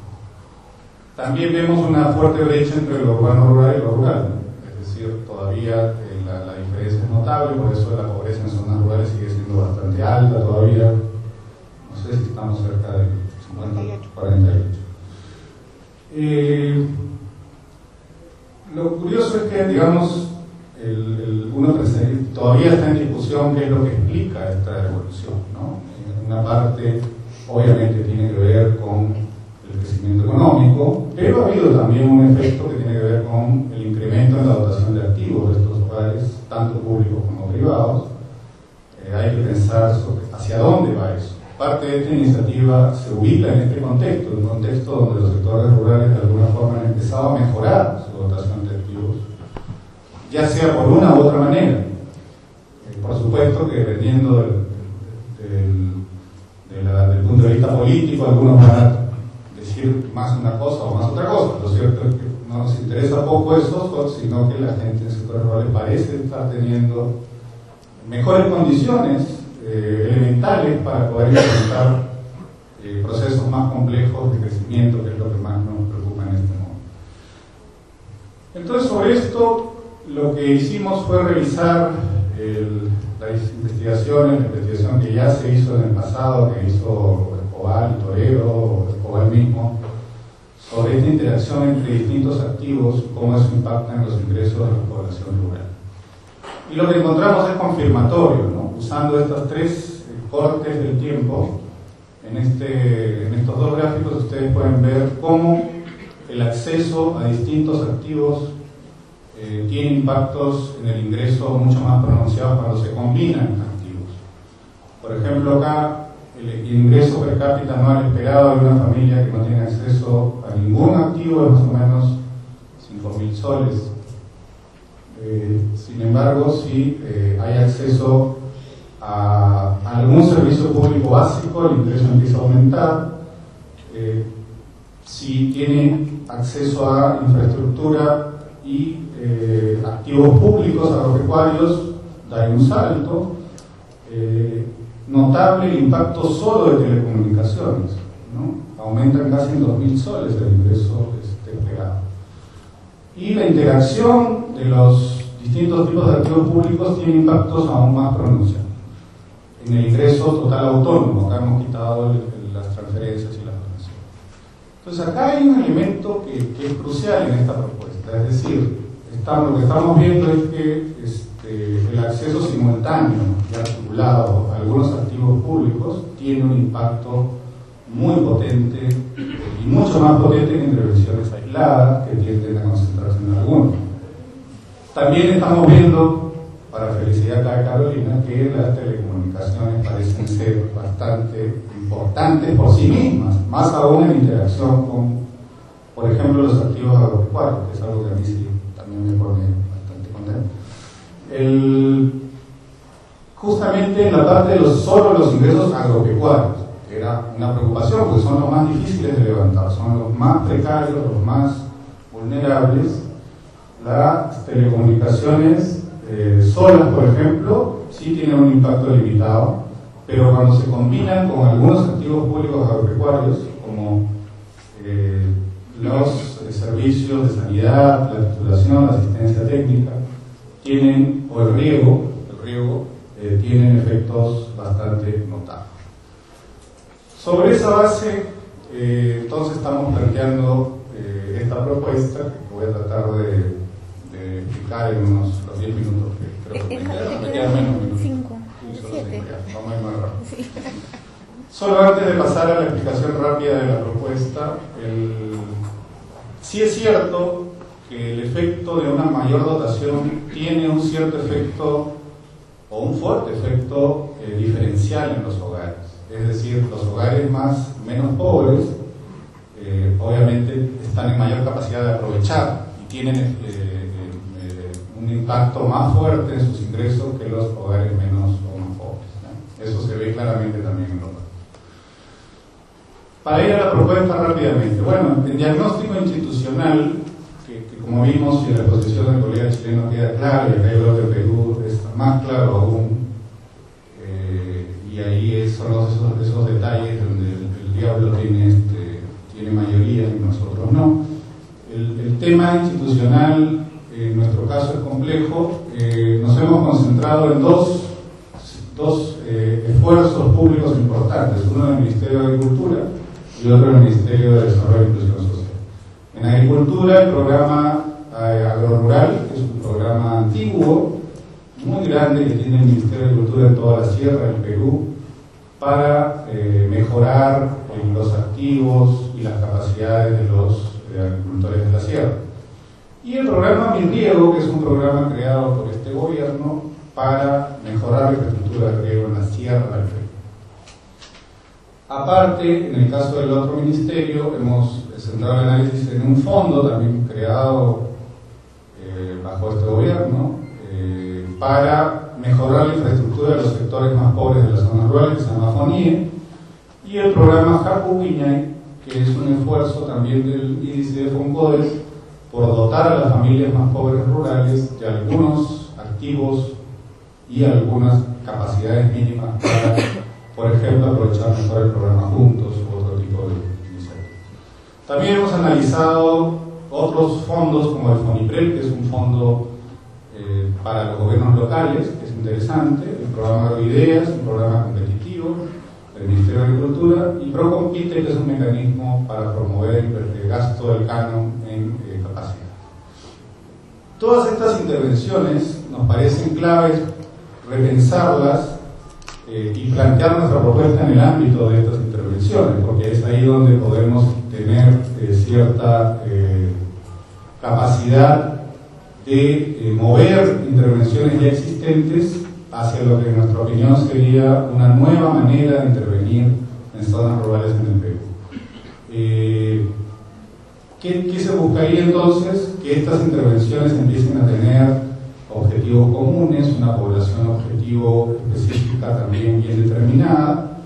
También vemos una fuerte brecha entre lo urbano rural y lo rural, ¿no? Es decir, todavía la diferencia es notable, por eso la pobreza en zonas rurales sigue siendo bastante alta todavía. No sé si estamos cerca del 50-48. Lo curioso es que, digamos, uno todavía está en discusión qué es lo que explica esta evolución, ¿no? Una parte, obviamente, tiene que ver con el crecimiento económico, pero ha habido también un efecto que tiene que ver con el incremento en la dotación de activos de estos hogares, tanto públicos como privados. Hay que pensar sobre hacia dónde va eso. Parte de esta iniciativa se ubica en este contexto, un contexto donde los sectores rurales de alguna forma han empezado a mejorar su dotación de activos, ya sea por una u otra manera. Por supuesto que dependiendo del punto de vista político, algunos van a decir más una cosa o más otra cosa. Lo cierto es que no nos interesa poco eso, sino que la gente en sectores rurales parece estar teniendo mejores condiciones elementales para poder enfrentar procesos más complejos de crecimiento, que es lo que más nos preocupa en este momento. Entonces, sobre esto, lo que hicimos fue revisar las investigaciones, la investigación que ya se hizo en el pasado, que hizo Escobar y Torero, Escobar mismo, sobre esta interacción entre distintos activos, cómo eso impacta en los ingresos de la población rural. Y lo que encontramos es confirmatorio, ¿no? Usando estos tres cortes del tiempo, en estos dos gráficos ustedes pueden ver cómo el acceso a distintos activos tiene impactos en el ingreso mucho más pronunciados cuando se combinan activos. Por ejemplo, acá el ingreso per cápita anual esperado de una familia que no tiene acceso a ningún activo es más o menos 5.000 soles. Sin embargo, si hay acceso a algún servicio público básico, el ingreso empieza a aumentar. Si tiene acceso a infraestructura y activos públicos agropecuarios, da un salto. Notable el impacto solo de telecomunicaciones, ¿no? Aumentan casi en 2.000 soles el ingreso esperado. Y la interacción de los distintos tipos de activos públicos tiene impactos aún más pronunciados. En el ingreso total autónomo, acá hemos quitado las transferencias y las donaciones. Entonces acá hay un elemento que es crucial en esta propuesta, es decir, lo que estamos viendo es que el acceso simultáneo y articulado a algunos activos públicos tiene un impacto muy potente y mucho más potente que intervenciones aisladas que tienden a concentrarse en algunos. También estamos viendo, para felicidad acá de Carolina, que las telecomunicaciones parecen ser bastante importantes por sí mismas, más aún en interacción con, por ejemplo, los activos agropecuarios, que es algo que a mí sí también me pone bastante contento. Justamente en la parte de solo los ingresos agropecuarios, que era una preocupación porque son los más difíciles de levantar, son los más precarios, los más vulnerables. Las telecomunicaciones solas, por ejemplo, sí tienen un impacto limitado, pero cuando se combinan con algunos activos públicos agropecuarios, como los servicios de sanidad, la titulación, la asistencia técnica, o el riego, tienen efectos bastante notables. Sobre esa base, entonces estamos planteando esta propuesta, que voy a tratar de explicar en los 10 minutos que creo que me quedan menos minutos. 5, 7. Vamos a ir más rápido. Sí. Solo antes de pasar a la explicación rápida de la propuesta, sí es cierto que el efecto de una mayor dotación tiene un cierto efecto o un fuerte efecto diferencial en los hogares. Es decir, los hogares menos pobres obviamente están en mayor capacidad de aprovechar y tienen un impacto más fuerte en sus ingresos que los hogares menos o más pobres, ¿no? Eso se ve claramente también en los datos. Para ir a la propuesta rápidamente, bueno, el diagnóstico institucional que como vimos, y en la exposición del colega chileno queda claro, y acá yo creo que el Perú está más claro aún, y ahí son esos detalles donde el diablo tiene mayoría y nosotros no. El tema institucional, en nuestro caso, es complejo. Nos hemos concentrado en dos esfuerzos públicos importantes, uno en el Ministerio de Agricultura y otro en el Ministerio de Desarrollo e Inclusión Social. En Agricultura, el programa agrorural, que es un programa antiguo, muy grande, que tiene el Ministerio de Agricultura en toda la sierra del Perú, para mejorar los activos y las capacidades de los agricultores de la sierra. Y el programa Mi Riego, que es un programa creado por este gobierno para mejorar la infraestructura de riego en la sierra del Perú. Aparte, en el caso del otro ministerio, hemos centrado el análisis en un fondo también creado bajo este gobierno para mejorar la infraestructura de los sectores más pobres de las zonas rurales, que se llama FONIE, y el programa Japuquiñay, que es un esfuerzo también del índice de FONCODES por dotar a las familias más pobres rurales de algunos activos y algunas capacidades mínimas para, por ejemplo, aprovechar mejor el programa Juntos u otro tipo de iniciativas. También hemos analizado otros fondos como el FONIPREL, que es un fondo para los gobiernos locales, que es interesante, el programa Agroideas, un programa competitivo del Ministerio de Agricultura, y PROCOMPITE, que es un mecanismo para promover el gasto del canon en capacidad. Todas estas intervenciones nos parecen claves repensarlas y plantear nuestra propuesta en el ámbito de estas intervenciones, porque es ahí donde podemos tener cierta capacidad de mover intervenciones ya existentes hacia lo que en nuestra opinión sería una nueva manera de intervenir en zonas rurales en el Perú. ¿Qué se buscaría entonces? Que estas intervenciones empiecen a tener objetivos comunes, una población objetivo específica también bien determinada,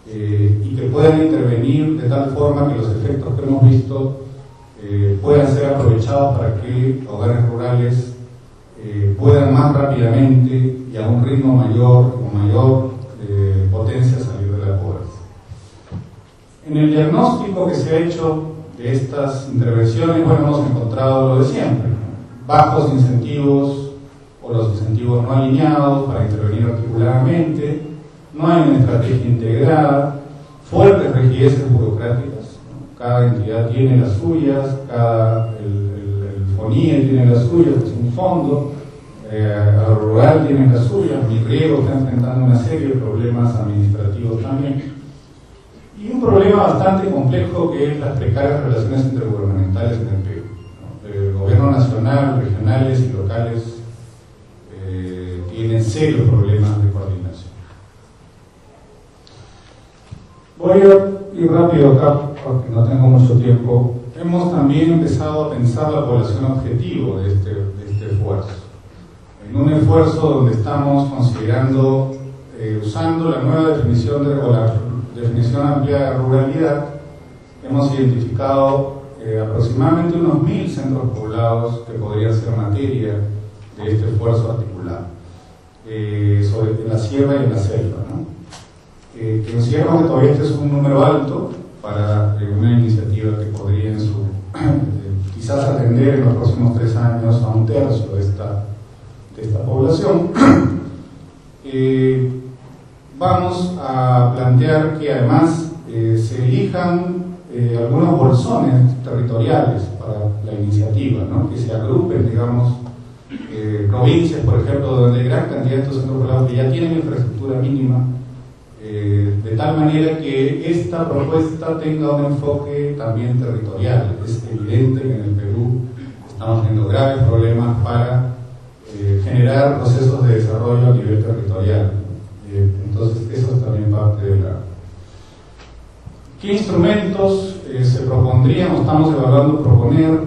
y que puedan intervenir de tal forma que los efectos que hemos visto puedan ser aprovechados para que hogares rurales puedan más rápidamente y a un ritmo mayor, con mayor potencia, salir de la pobreza. En el diagnóstico que se ha hecho de estas intervenciones, bueno, hemos encontrado lo de siempre: bajos incentivos o los incentivos no alineados para intervenir articuladamente, no hay una estrategia integrada, fuertes rigideces burocráticas. Cada entidad tiene las suyas, el FONIE tiene las suyas, que es un fondo, Agrorural tiene las suyas, Mi Riego está enfrentando una serie de problemas administrativos también, y un problema bastante complejo que es las precarias relaciones intergubernamentales en el Perú, ¿no? El gobierno nacional, regionales y locales tienen serios problemas de coordinación. Voy a ir rápido acá porque no tengo mucho tiempo. Hemos también empezado a pensar la población objetivo de este esfuerzo. En un esfuerzo donde estamos considerando, usando la nueva definición o la definición amplia de ruralidad, hemos identificado aproximadamente unos 1000 centros poblados que podrían ser materia de este esfuerzo articulado, en la sierra y en la selva, ¿no? Consideramos que todavía este es un número alto para una iniciativa que podría quizás atender en los próximos 3 años a 1/3 de esta población. Vamos a plantear que además se elijan algunos bolsones territoriales para la iniciativa, ¿no? Que se agrupen, digamos, provincias, por ejemplo, donde hay gran cantidad de estos centros poblados que ya tienen infraestructura mínima, de tal manera que esta propuesta tenga un enfoque también territorial. Es evidente que en el Perú estamos teniendo graves problemas para generar procesos de desarrollo a nivel territorial. Entonces, eso es también parte de la... ¿Qué instrumentos se propondrían o estamos evaluando proponer?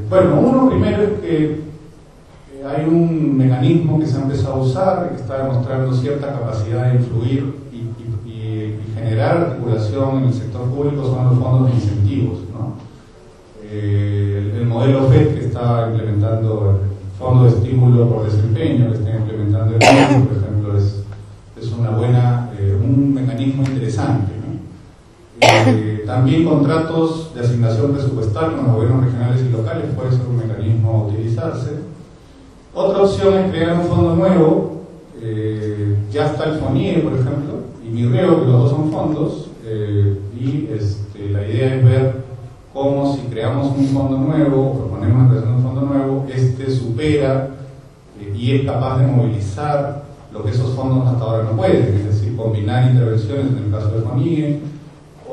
Bueno, uno primero es que hay un mecanismo que se ha empezado a usar y que está demostrando cierta capacidad de influir y generar articulación en el sector público, son los fondos de incentivos, ¿no? El modelo FED que está implementando el Fondo de Estímulo por Desempeño, que está implementando el MINES, por ejemplo, es un mecanismo interesante, ¿no? También contratos de asignación presupuestal con los gobiernos regionales y locales puede ser un mecanismo a utilizarse. Otra opción es crear un fondo nuevo. Ya está el FONIE, por ejemplo, y MIRREO, que los dos son fondos, y la idea es ver cómo, si creamos un fondo nuevo, o proponemos la creación de un fondo nuevo, supera y es capaz de movilizar lo que esos fondos hasta ahora no pueden, es decir, combinar intervenciones en el caso del FONIE,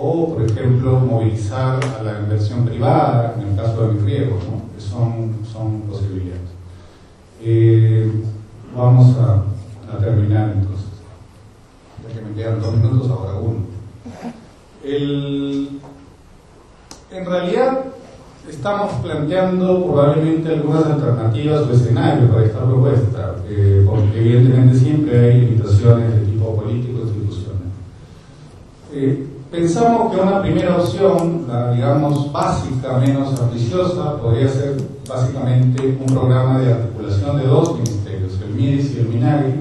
o, por ejemplo, movilizar a la inversión privada en el caso de MIRREO, ¿no? Que son posibilidades. Vamos a terminar entonces, ya que me quedan 2 minutos, ahora 1. En realidad estamos planteando probablemente algunas alternativas o escenarios para esta propuesta, porque evidentemente siempre hay limitaciones de tipo político institucional. Pensamos que una primera opción, la digamos básica, menos ambiciosa, podría ser básicamente un programa de articulación de 2 ministerios, el MIDIS y el MINAGRI,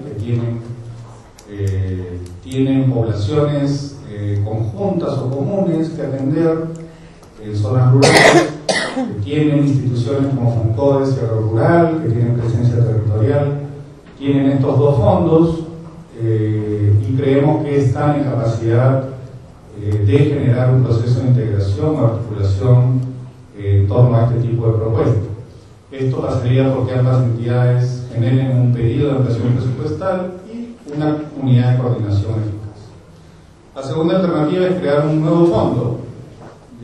que tienen poblaciones conjuntas o comunes que atender en zonas rurales, que tienen instituciones como FONCODE, Sierra Rural, que tienen presencia territorial, tienen estos 2 fondos y creemos que están en capacidad de generar un proceso de integración o articulación en torno a este tipo de propuestas. Esto pasaría porque ambas entidades generen un pedido de ampliación presupuestal y una unidad de coordinación eficaz. La segunda alternativa es crear un nuevo fondo,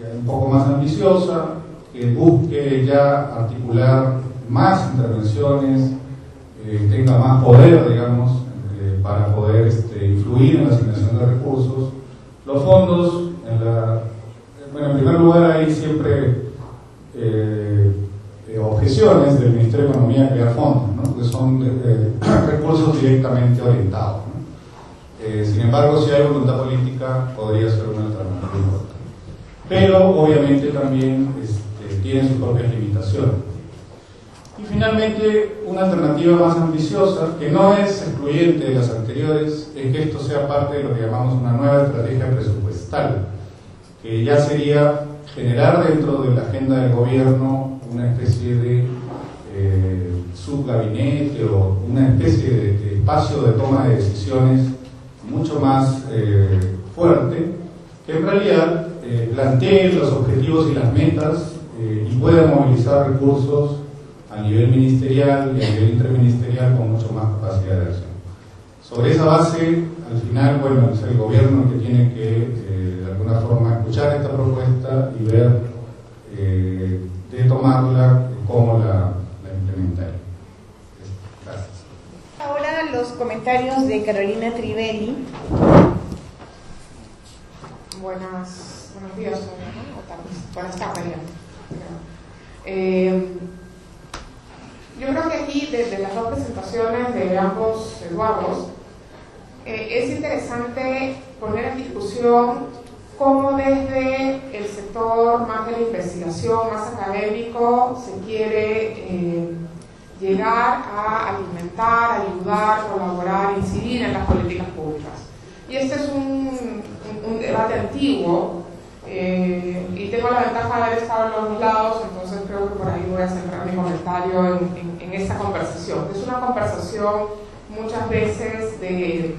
ya un poco más ambiciosa, que busque ya articular más intervenciones, tenga más poder, digamos, para poder influir en la asignación de recursos. Los fondos, en primer lugar hay siempre objeciones del Ministerio de Economía a crear fondos, ¿no? Que son recursos directamente orientados, ¿no? Sin embargo, si hay voluntad política, podría ser una alternativa importante. Pero obviamente también tiene sus propias limitaciones. Y finalmente, una alternativa más ambiciosa, que no es excluyente de las anteriores, es que esto sea parte de lo que llamamos una nueva estrategia presupuestal, que ya sería generar dentro de la agenda del gobierno una especie de subgabinete o una especie de espacio de toma de decisiones mucho más fuerte, que en realidad plantee los objetivos y las metas y pueda movilizar recursos a nivel ministerial y a nivel interministerial con mucho más capacidad de acción. Sobre esa base, al final, bueno, es el gobierno el que tiene que, de alguna forma, escuchar esta propuesta y ver de tomarla, cómo la implementar. Gracias. Ahora los comentarios de Carolina Trivelli. Buenos días, ¿no? O tardes. Buenas tardes ya. Yo creo que aquí, desde las 2 presentaciones de ambos Eduardos, es interesante poner en discusión cómo desde el sector más de la investigación, más académico, se quiere llegar a alimentar, ayudar, colaborar, incidir en las políticas públicas. Y este es un debate antiguo, y tengo la ventaja de haber estado en los 2 lados, entonces creo que por ahí voy a centrar mi comentario en esta conversación. Es una conversación muchas veces de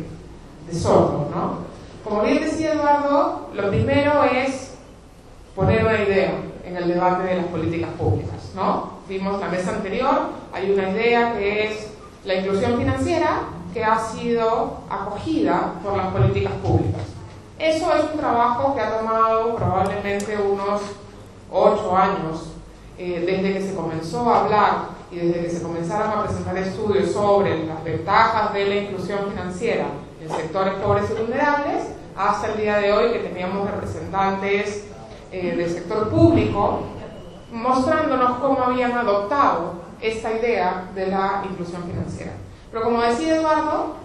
sordos, ¿no? Como bien decía Eduardo, lo primero es poner una idea en el debate de las políticas públicas, ¿no? Vimos la mesa anterior, hay una idea que es la inclusión financiera que ha sido acogida por las políticas públicas. Eso es un trabajo que ha tomado probablemente unos 8 años, desde que se comenzó a hablar y desde que se comenzaron a presentar estudios sobre las ventajas de la inclusión financiera en sectores pobres y vulnerables, hasta el día de hoy que teníamos representantes del sector público mostrándonos cómo habían adoptado esta idea de la inclusión financiera. Pero como decía Eduardo,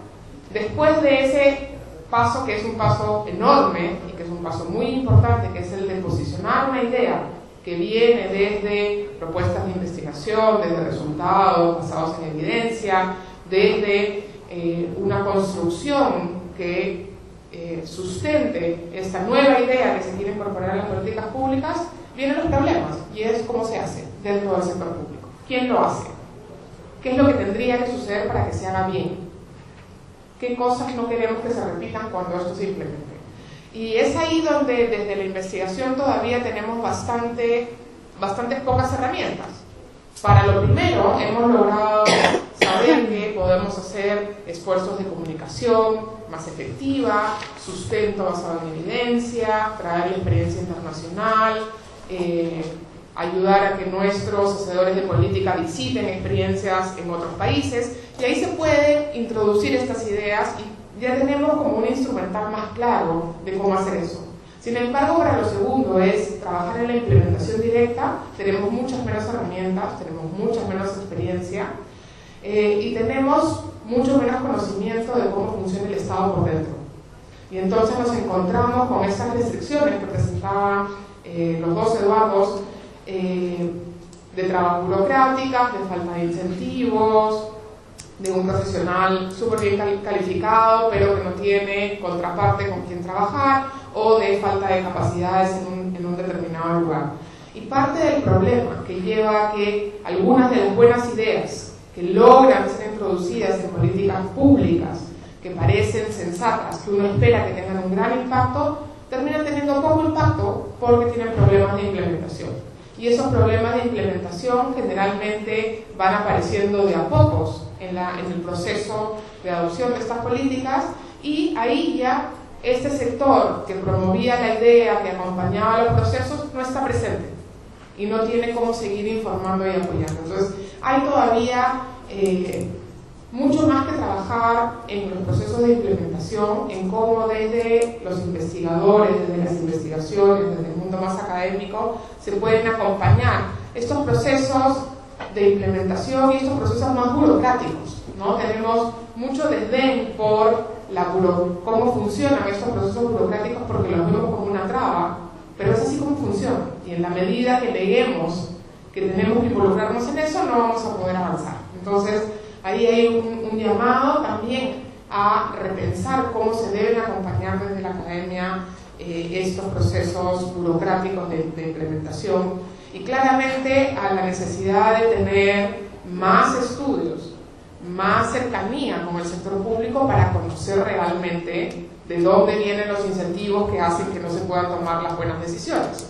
después de ese paso, que es un paso enorme y que es un paso muy importante, que es el de posicionar una idea que viene desde propuestas de investigación, desde resultados basados en evidencia, desde una construcción que sustente esta nueva idea que se quiere incorporar en las políticas públicas, vienen los problemas, y es cómo se hace dentro del sector público. ¿Quién lo hace? ¿Qué es lo que tendría que suceder para que se haga bien? ¿Qué cosas no queremos que se repitan cuando esto se implemente? Y es ahí donde desde la investigación todavía tenemos bastantes pocas herramientas. Para lo primero, hemos logrado saber que podemos hacer esfuerzos de comunicación más efectiva, sustento basado en evidencia, traer la experiencia internacional, ayudar a que nuestros hacedores de política visiten experiencias en otros países, y ahí se pueden introducir estas ideas y ya tenemos como un instrumental más claro de cómo hacer eso. Sin embargo, para lo segundo es trabajar en la implementación directa. Tenemos muchas menos herramientas, tenemos mucha menos experiencia y tenemos mucho menos conocimiento de cómo funciona el Estado por dentro. Y entonces nos encontramos con estas restricciones que presentaban los dos Eduardos, de trabas burocráticas, de falta de incentivos, de un profesional súper bien calificado pero que no tiene contraparte con quien trabajar, o de falta de capacidades en un determinado lugar. Y parte del problema que lleva a que algunas de las buenas ideas que logran ser introducidas en políticas públicas, que parecen sensatas, que uno espera que tengan un gran impacto, terminan teniendo poco impacto porque tienen problemas de implementación. Y esos problemas de implementación generalmente van apareciendo de a pocos en el proceso de adopción de estas políticas, y ahí ya este sector que promovía la idea, que acompañaba los procesos, no está presente y no tiene cómo seguir informando y apoyando. Entonces hay todavía mucho más que trabajar en los procesos de implementación, en cómo desde los investigadores, desde las investigaciones, desde el mundo más académico, se pueden acompañar estos procesos de implementación y estos procesos más burocráticos, ¿no? Tenemos mucho desdén por cómo funcionan estos procesos burocráticos porque los vemos como una traba, pero es así como funciona, y en la medida que neguemos que tenemos que involucrarnos en eso, no vamos a poder avanzar. Entonces, ahí hay un llamado también a repensar cómo se deben acompañar desde la academia estos procesos burocráticos de implementación, y claramente a la necesidad de tener más estudios, más cercanía con el sector público para conocer realmente de dónde vienen los incentivos que hacen que no se puedan tomar las buenas decisiones,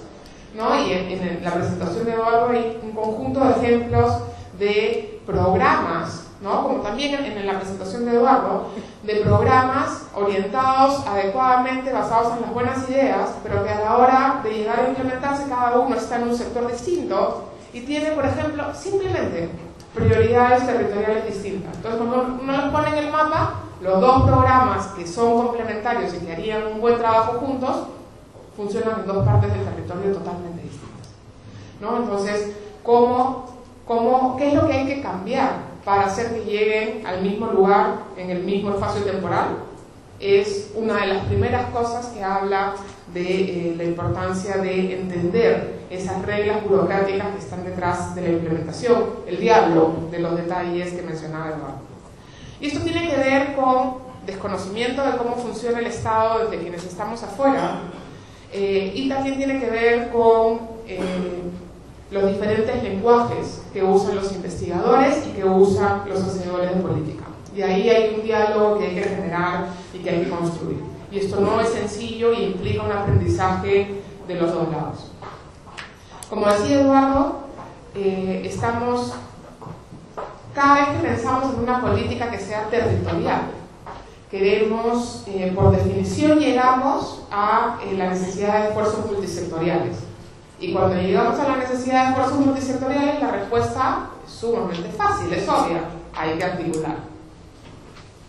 ¿no? Y en la presentación de Eduardo hay un conjunto de ejemplos de programas, ¿no? Como también en la presentación de Eduardo, de programas orientados adecuadamente, basados en las buenas ideas, pero que a la hora de llegar a implementarse cada uno está en un sector distinto y tiene, por ejemplo, simplemente prioridades territoriales distintas. Entonces, cuando uno los pone en el mapa, los dos programas que son complementarios y que harían un buen trabajo juntos, funcionan en dos partes del territorio totalmente distintas, ¿no? Entonces, ¿qué es lo que hay que cambiar para hacer que lleguen al mismo lugar en el mismo espacio temporal? Es una de las primeras cosas que habla de la importancia de entender esas reglas burocráticas que están detrás de la implementación, el diablo de los detalles que mencionaba Eduardo. Y esto tiene que ver con desconocimiento de cómo funciona el Estado desde quienes estamos afuera, y también tiene que ver con los diferentes lenguajes que usan los investigadores y que usan los hacedores de política. Y ahí hay un diálogo que hay que generar y que hay que construir. Y esto no es sencillo y implica un aprendizaje de los dos lados. Como decía Eduardo, cada vez que pensamos en una política que sea territorial, queremos, por definición, llegamos a la necesidad de esfuerzos multisectoriales. Y cuando llegamos a la necesidad de esfuerzos multisectoriales, la respuesta es sumamente fácil, es obvia: hay que articular.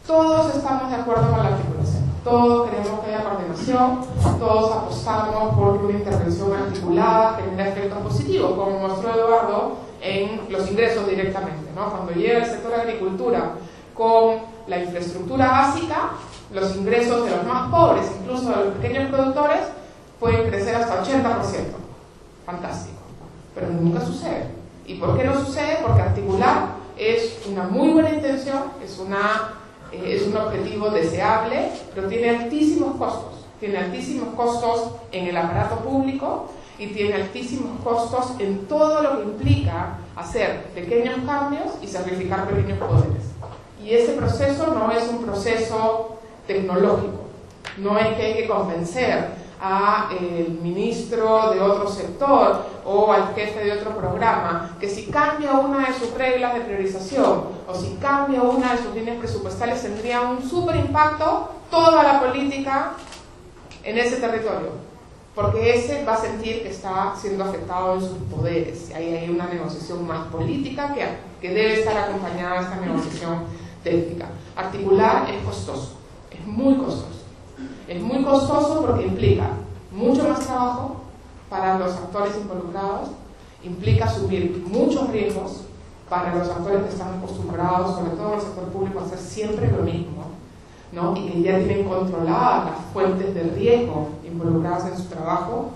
Todos estamos de acuerdo con la articulación, todos queremos que haya coordinación, todos apostamos por que una intervención articulada genere efectos positivos, como mostró Eduardo en los ingresos directamente, ¿no? Cuando llega el sector de agricultura con la infraestructura básica, los ingresos de los más pobres, incluso de los pequeños productores, pueden crecer hasta 80%. Fantástico. pero nunca sucede. ¿Y por qué no sucede? Porque articular es una muy buena intención, es un objetivo deseable, pero tiene altísimos costos. Tiene altísimos costos en el aparato público y tiene altísimos costos en todo lo que implica hacer pequeños cambios y sacrificar pequeños poderes. Y ese proceso no es un proceso tecnológico. No es que hay que convencer al ministro de otro sector o al jefe de otro programa que si cambia una de sus reglas de priorización o si cambia una de sus líneas presupuestales tendría un súper impacto toda la política en ese territorio, porque ese va a sentir que está siendo afectado en sus poderes. Ahí hay una negociación más política que debe estar acompañada de esta negociación técnica. Articular es costoso, es muy costoso. Es muy costoso porque implica mucho más trabajo para los actores involucrados, implica asumir muchos riesgos para los actores que están acostumbrados, sobre todo el sector público, a hacer siempre lo mismo, ¿no? Y que ya tienen controladas las fuentes de riesgo involucradas en su trabajo,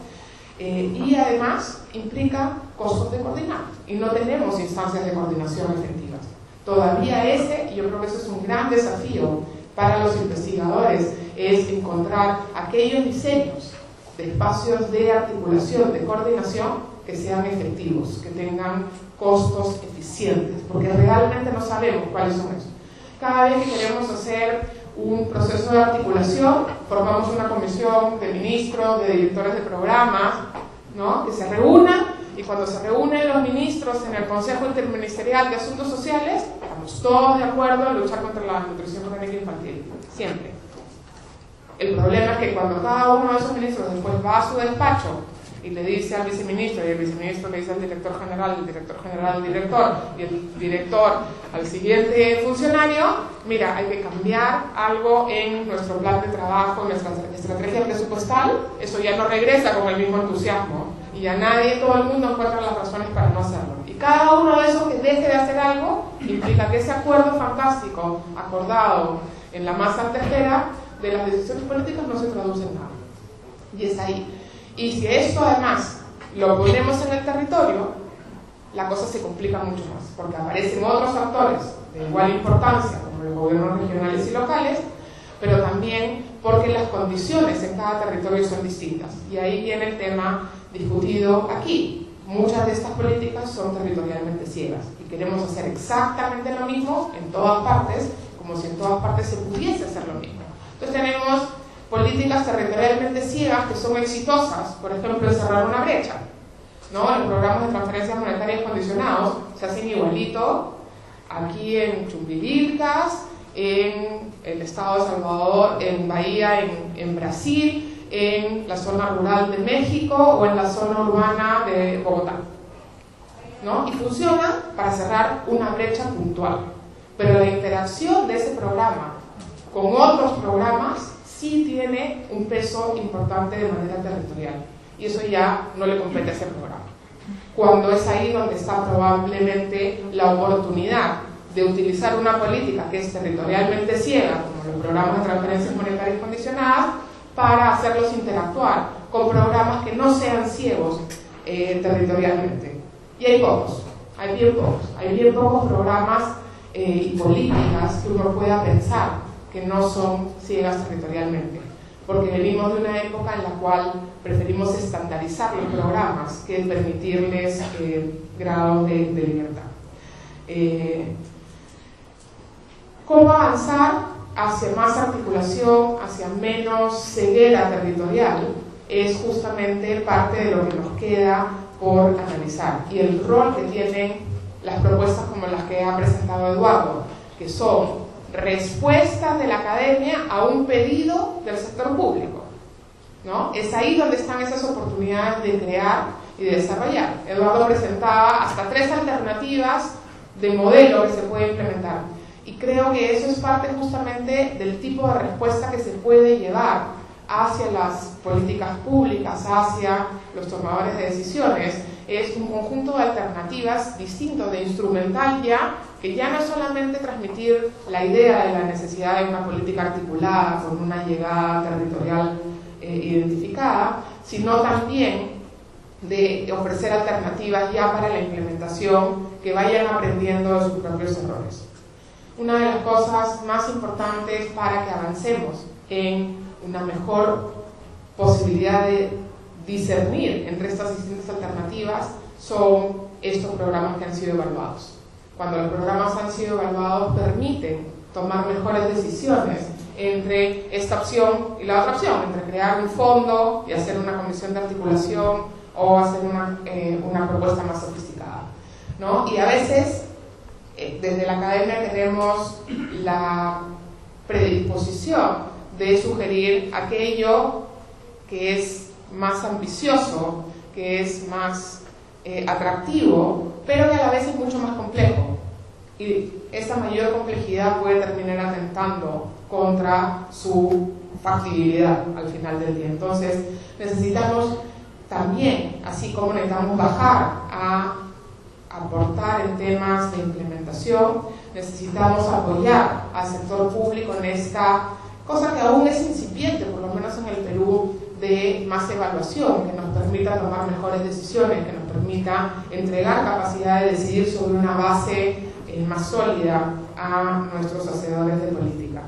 y además implica costos de coordinar, y no tenemos instancias de coordinación efectivas. Todavía ese, y yo creo que ese es un gran desafío para los investigadores, es encontrar aquellos diseños de espacios de articulación, de coordinación, que sean efectivos, que tengan costos eficientes, porque realmente no sabemos cuáles son esos. Cada vez que queremos hacer un proceso de articulación, formamos una comisión de ministros, de directores de programas, ¿no? Que se reúnan, y cuando se reúnen los ministros en el Consejo Interministerial de Asuntos Sociales, estamos todos de acuerdo en luchar contra la nutrición crónica infantil, siempre. El problema es que cuando cada uno de esos ministros después va a su despacho y le dice al viceministro, y el viceministro le dice al director general, el director general al director, y el director al siguiente funcionario, mira, hay que cambiar algo en nuestro plan de trabajo, en nuestra estrategia presupuestal, eso ya no regresa con el mismo entusiasmo, y ya todo el mundo encuentra las razones para no hacerlo. Y cada uno de esos que deje de hacer algo, implica que ese acuerdo fantástico, acordado en la más alta esfera de las decisiones políticas, no se traduce en nada. Y es ahí. Y si esto además lo ponemos en el territorio, la cosa se complica mucho más, porque aparecen otros actores de igual importancia, como los gobiernos regionales y locales, pero también porque las condiciones en cada territorio son distintas. Y ahí viene el tema discutido aquí. Muchas de estas políticas son territorialmente ciegas y queremos hacer exactamente lo mismo en todas partes, como si en todas partes se pudiese hacer lo mismo. Entonces tenemos políticas territorialmente ciegas que son exitosas, por ejemplo, cerrar una brecha, ¿no? Los programas de transferencias monetarias condicionados se hacen igualito aquí en Chumbivilcas, en el estado de Salvador, en Bahía, en Brasil, en la zona rural de México o en la zona urbana de Bogotá, ¿no? Y funciona para cerrar una brecha puntual, pero la interacción de ese programa con otros programas sí tiene un peso importante de manera territorial, y eso ya no le compete a ese programa. Cuando es ahí donde está probablemente la oportunidad de utilizar una política que es territorialmente ciega, como los programas de transferencias monetarias condicionadas, para hacerlos interactuar con programas que no sean ciegos territorialmente. Y hay pocos, hay bien pocos programas y políticas que uno pueda pensar que no son ciegas territorialmente, porque venimos de una época en la cual preferimos estandarizar los programas que permitirles grados de libertad. ¿Cómo avanzar hacia más articulación, hacia menos ceguera territorial? Es justamente parte de lo que nos queda por analizar, y el rol que tienen las propuestas como las que ha presentado Eduardo, que son respuestas de la academia a un pedido del sector público, ¿no? Es ahí donde están esas oportunidades de crear y de desarrollar. Eduardo presentaba hasta 3 alternativas de modelo que se puede implementar, y creo que eso es parte justamente del tipo de respuesta que se puede llevar hacia las políticas públicas, hacia los tomadores de decisiones. Es un conjunto de alternativas distinto, de instrumental ya, que ya no es solamente transmitir la idea de la necesidad de una política articulada con una llegada territorial identificada, sino también de ofrecer alternativas ya para la implementación, que vayan aprendiendo de sus propios errores. Una de las cosas más importantes para que avancemos en una mejor posibilidad de discernir entre estas distintas alternativas son estos programas que han sido evaluados. Cuando los programas han sido evaluados, permiten tomar mejores decisiones entre esta opción y la otra opción, entre crear un fondo y hacer una comisión de articulación o hacer una propuesta más sofisticada, ¿no? Y a veces, desde la academia tenemos la predisposición de sugerir aquello que es más ambicioso, que es más atractivo, pero que a la vez es mucho más complejo. Y esta mayor complejidad puede terminar atentando contra su factibilidad al final del día. Entonces, necesitamos también, así como necesitamos bajar a aportar en temas de implementación, necesitamos apoyar al sector público en esta cosa que aún es incipiente, por lo menos en el Perú, de más evaluación, que nos permita tomar mejores decisiones, que nos permita entregar capacidad de decidir sobre una base más sólida a nuestros hacedores de política.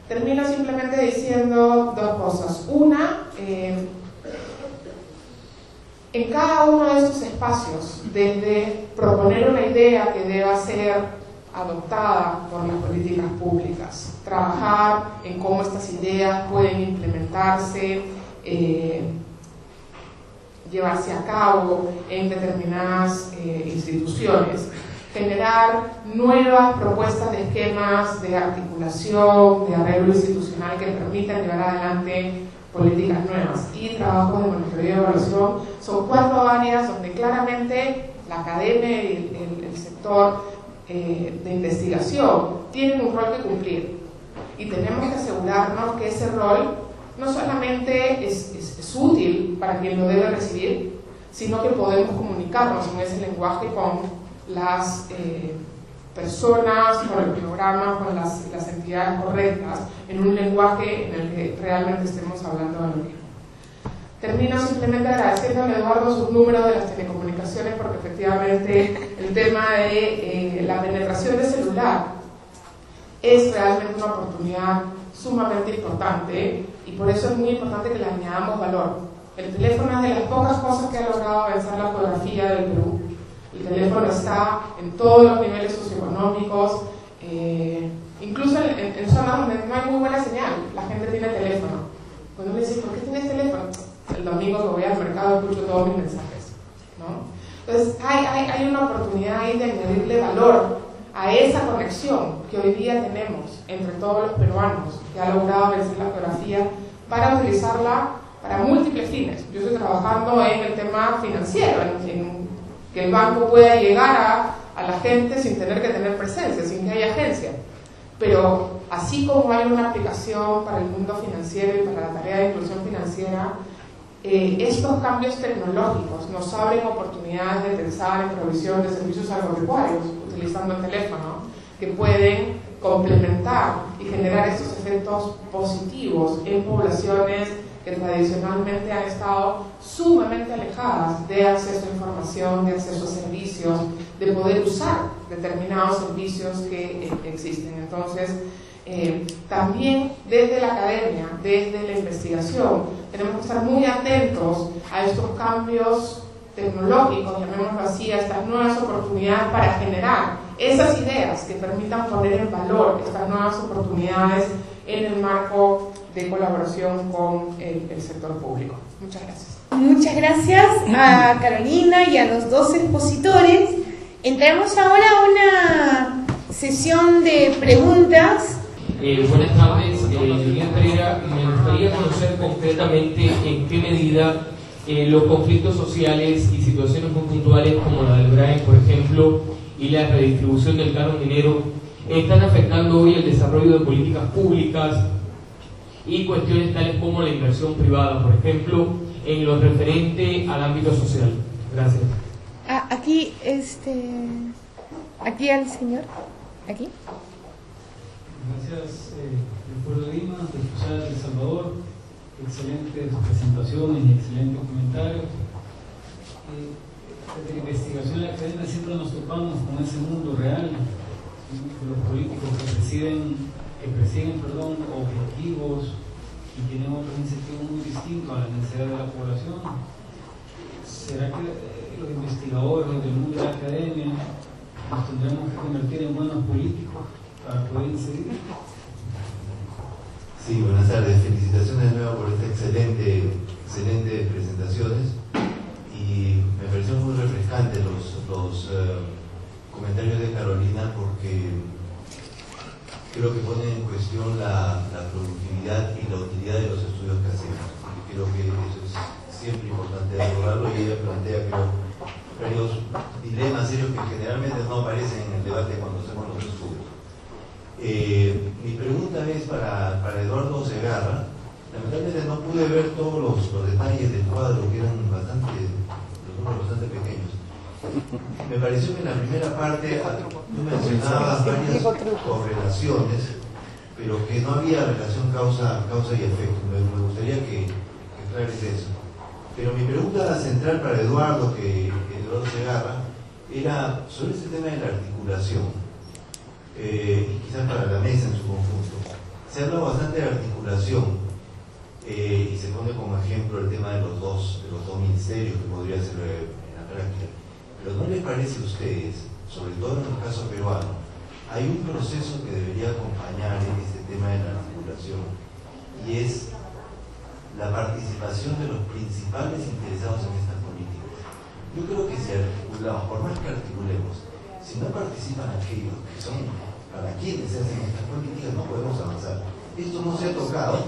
Termino simplemente diciendo dos cosas. Una, en cada uno de estos espacios, desde proponer una idea que deba ser adoptada por las políticas públicas, trabajar en cómo estas ideas pueden implementarse, llevarse a cabo en determinadas instituciones, generar nuevas propuestas de esquemas de articulación, de arreglo institucional que permitan llevar adelante políticas nuevas, y trabajos de monitoreo y evaluación. Son 4 áreas donde claramente la academia y el sector de investigación tienen un rol que cumplir, y tenemos que asegurarnos que ese rol no solamente es útil para quien lo debe recibir, sino que podemos comunicarnos en ese lenguaje con las personas, con el programa, con las entidades correctas, en un lenguaje en el que realmente estemos hablando de lo mismo. Termino simplemente agradeciéndole a Eduardo sus números de las telecomunicaciones, porque efectivamente el tema de la penetración de celular es realmente una oportunidad sumamente importante, y por eso es muy importante que le añadamos valor. El teléfono es de las pocas cosas que ha logrado avanzar la geografía del Perú. El teléfono está en todos los niveles socioeconómicos, incluso en zonas donde no hay muy buena señal, la gente tiene teléfono. Cuando me dicen, ¿por qué tienes teléfono? El domingo que voy al mercado escucho todos mis mensajes, ¿no? Entonces hay una oportunidad ahí de añadirle valor a esa conexión que hoy día tenemos entre todos los peruanos, que ha logrado vencer la geografía, para utilizarla para múltiples fines. Yo estoy trabajando en el tema financiero, en que el banco pueda llegar a la gente sin tener que tener presencia, sin que haya agencia. Pero así como hay una aplicación para el mundo financiero y para la tarea de inclusión financiera, estos cambios tecnológicos nos abren oportunidades de pensar en provisión de servicios agropecuarios utilizando el teléfono, que pueden complementar y generar estos efectos positivos en poblaciones que tradicionalmente han estado sumamente alejadas de acceso a información, de acceso a servicios, de poder usar determinados servicios que existen. Entonces, también desde la academia, desde la investigación, tenemos que estar muy atentos a estos cambios tecnológicos, llamémoslo así, a estas nuevas oportunidades para generar esas ideas que permitan poner en valor estas nuevas oportunidades en el marco de colaboración con el sector público. Muchas gracias. Muchas gracias a Carolina y a los dos expositores. Entramos ahora a una sesión de preguntas. Buenas tardes, Julián Pereira. Me gustaría conocer concretamente en qué medida los conflictos sociales y situaciones muy puntuales como la del Brain, por ejemplo, y la redistribución del cargo minero están afectando hoy el desarrollo de políticas públicas y cuestiones tales como la inversión privada, por ejemplo, en lo referente al ámbito social. Gracias. Aquí al señor. Aquí. Gracias, el pueblo de Lima, del Social de El Salvador. excelentes presentaciones y excelentes comentarios. Desde la investigación académica siempre nos topamos con ese mundo real, de los políticos que persiguen objetivos y tienen otros incentivos muy distintos a la necesidad de la población. ¿Será que los investigadores del mundo de la academia nos tendremos que convertir en buenos políticos para poder incidir? Sí, buenas tardes. Felicitaciones de nuevo por estas excelentes presentaciones, y me parecieron muy refrescantes los comentarios de Carolina, porque creo que ponen en cuestión la productividad y la utilidad de los estudios que hacemos. Y creo que eso es siempre importante abordarlo, y ella plantea, creo, varios dilemas serios que generalmente no aparecen en el debate cuando hacemos los estudios. Mi pregunta es para Eduardo Segarra. Lamentablemente no pude ver todos los detalles del cuadro, que eran los números bastante pequeños. Me pareció que en la primera parte tú mencionabas varias correlaciones, pero que no había relación causa y efecto. Me gustaría que aclares eso. Pero mi pregunta central para Eduardo Segarra era sobre este tema de la articulación. Y quizás para la mesa en su conjunto. Se habla bastante de articulación, y se pone como ejemplo el tema de los dos ministerios, que podría ser en la práctica. Pero ¿no les parece a ustedes, sobre todo en el caso peruano, hay un proceso que debería acompañar este tema de la articulación, y es la participación de los principales interesados en estas políticas? Yo creo que si articulamos, por más que articulemos, si no participan aquellos que son para quienes se hacen estas políticas, no podemos avanzar. Esto no se ha tocado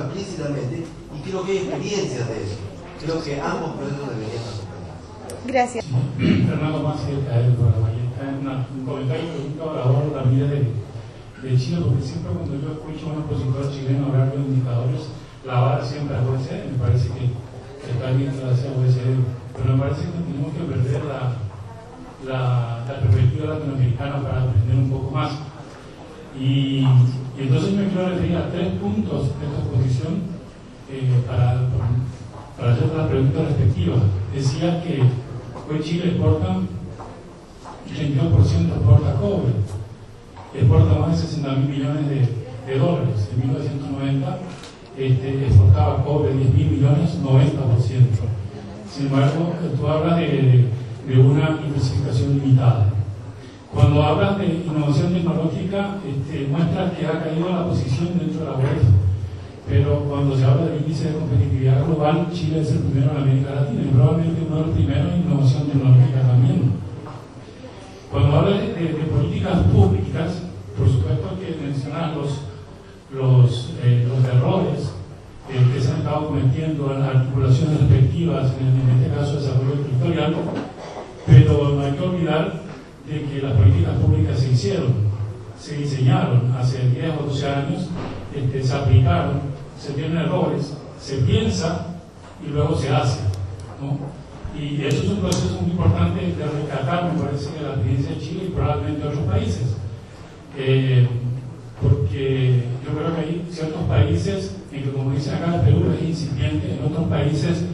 explícitamente, y creo que hay experiencias de eso. Creo que ambos procesos deberían acompañar. Gracias. Fernando Masi, de un comentario que nunca valoro la vida de Chile, porque siempre cuando yo escucho a un opositor chileno hablar de indicadores, la vara siempre es OECD. Me parece que está bien que la sea OECD, pero me parece que tenemos que perder la perspectiva latinoamericana para aprender un poco más. Y entonces me quiero referir a 3 puntos de esta exposición para hacer las preguntas respectivas. Decía que hoy Chile exporta, 32% exporta cobre, exporta más de 60.000 millones de dólares. En 1990 exportaba cobre 10.000 millones, 90%. Sin embargo, tú hablas de una diversificación limitada. Cuando hablas de innovación tecnológica, muestra que ha caído la posición dentro de la web, pero cuando se habla del índice de competitividad global, Chile es el primero en América Latina, y probablemente uno de los primeros en innovación tecnológica también. Cuando hablas de políticas públicas, por supuesto que mencionas los errores que se han estado cometiendo en las articulaciones respectivas, en este caso desarrollo territorial, pero no hay que olvidar de que las políticas públicas se diseñaron hace 10 o 12 años, se aplicaron, se tienen errores, se piensa y luego se hace, ¿no? Y eso es un proceso muy importante de rescatar, me parece, que la experiencia de Chile y probablemente de otros países. Porque yo creo que hay ciertos países en que, como dicen acá, Perú es incipiente, en otros países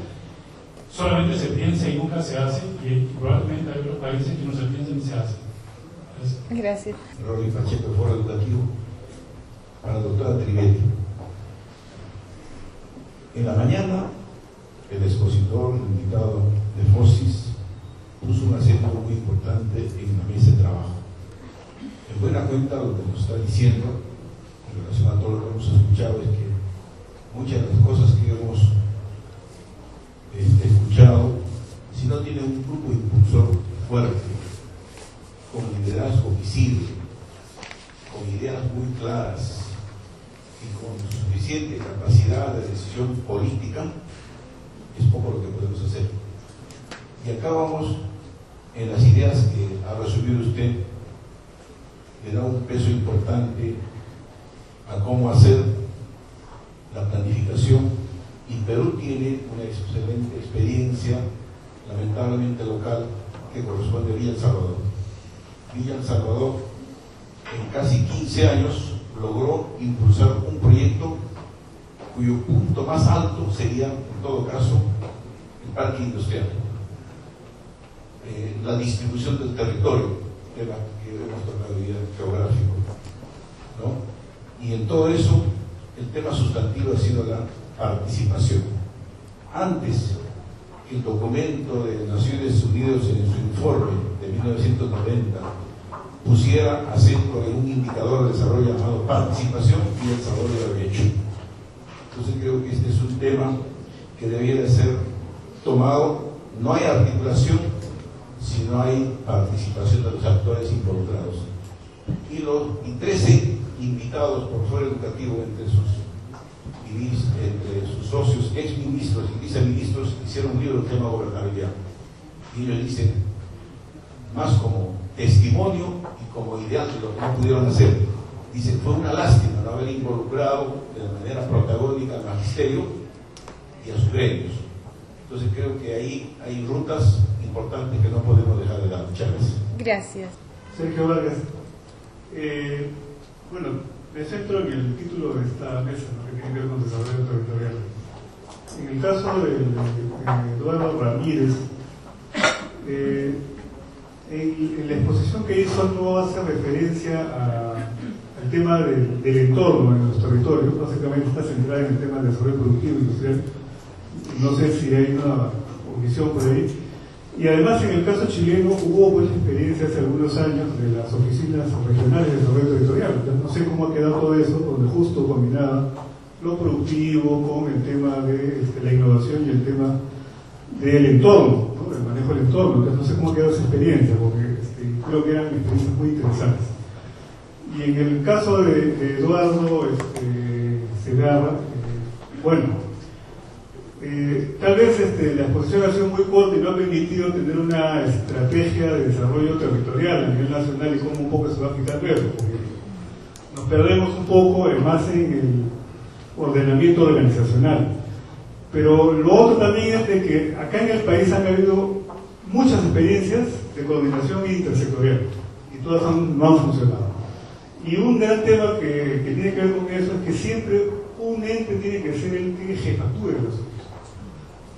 solamente se piensa y nunca se hace, y probablemente hay otros países que no se piensa ni se hace. Gracias. Rolly Pacheco, Foro Educativo, para la doctora Trivetti. En la mañana, el expositor, el invitado de FOSIS, puso un acento muy importante en la mesa de trabajo. En buena cuenta, lo que nos está diciendo en relación a todo lo que hemos escuchado es que muchas de las cosas que hemos escuchado, si no tiene un grupo impulsor fuerte, con liderazgo visible, con ideas muy claras y con suficiente capacidad de decisión política, es poco lo que podemos hacer. Y acá vamos en las ideas que ha resumido usted, le da un peso importante a cómo hacer la planificación, y Perú tiene una excelente experiencia, lamentablemente local, que corresponde a Villa El Salvador. Villa El Salvador en casi 15 años logró impulsar un proyecto cuyo punto más alto sería, en todo caso, el parque industrial. La distribución del territorio, tema que hemos tocado ya, geográfico, ¿no? Y en todo eso, el tema sustantivo ha sido la participación. Antes que el documento de Naciones Unidas en su informe de 1990 pusiera acento en un indicador de desarrollo llamado participación y desarrollo de hecho. Entonces creo que este es un tema que debiera ser tomado. No hay articulación si no hay participación de los actores involucrados. Y 13 invitados por fuero educativo entre sus socios, exministros y viceministros, hicieron un libro del tema gobernabilidad. Y ellos dicen, más como testimonio y como ideal de lo que no pudieron hacer, dicen, fue una lástima no haber involucrado de manera protagónica al magisterio y a sus gremios. Entonces creo que ahí hay rutas importantes que no podemos dejar de dar. Muchas gracias. Gracias. Sergio Vargas. Bueno, me centro en el título de esta mesa, ¿no?, que tiene que ver con desarrollo territorial. En el caso de Eduardo Ramírez, en la exposición que hizo no hace referencia al tema del entorno en los territorios. Básicamente está centrada en el tema del desarrollo productivo industrial. No sé si hay una omisión por ahí. Y además, en el caso chileno hubo buena experiencia hace algunos años de las oficinas regionales de desarrollo territorial. Entonces, no sé cómo ha quedado todo eso, donde justo combinaba lo productivo con el tema de la innovación y el tema del entorno, ¿no?, el manejo del entorno. Entonces, no sé cómo ha quedado esa experiencia, porque creo que eran experiencias muy interesantes. Y en el caso de Eduardo Segarra, bueno, tal vez la exposición ha sido muy corta y no ha permitido tener una estrategia de desarrollo territorial a nivel nacional y cómo un poco se va a aplicar luego, porque nos perdemos un poco más en el ordenamiento organizacional. Pero lo otro también es de que acá en el país han habido muchas experiencias de coordinación intersectorial y todas no han funcionado. Y un gran tema que tiene que ver con eso es que siempre un ente tiene que ser el que jefatura de los otros.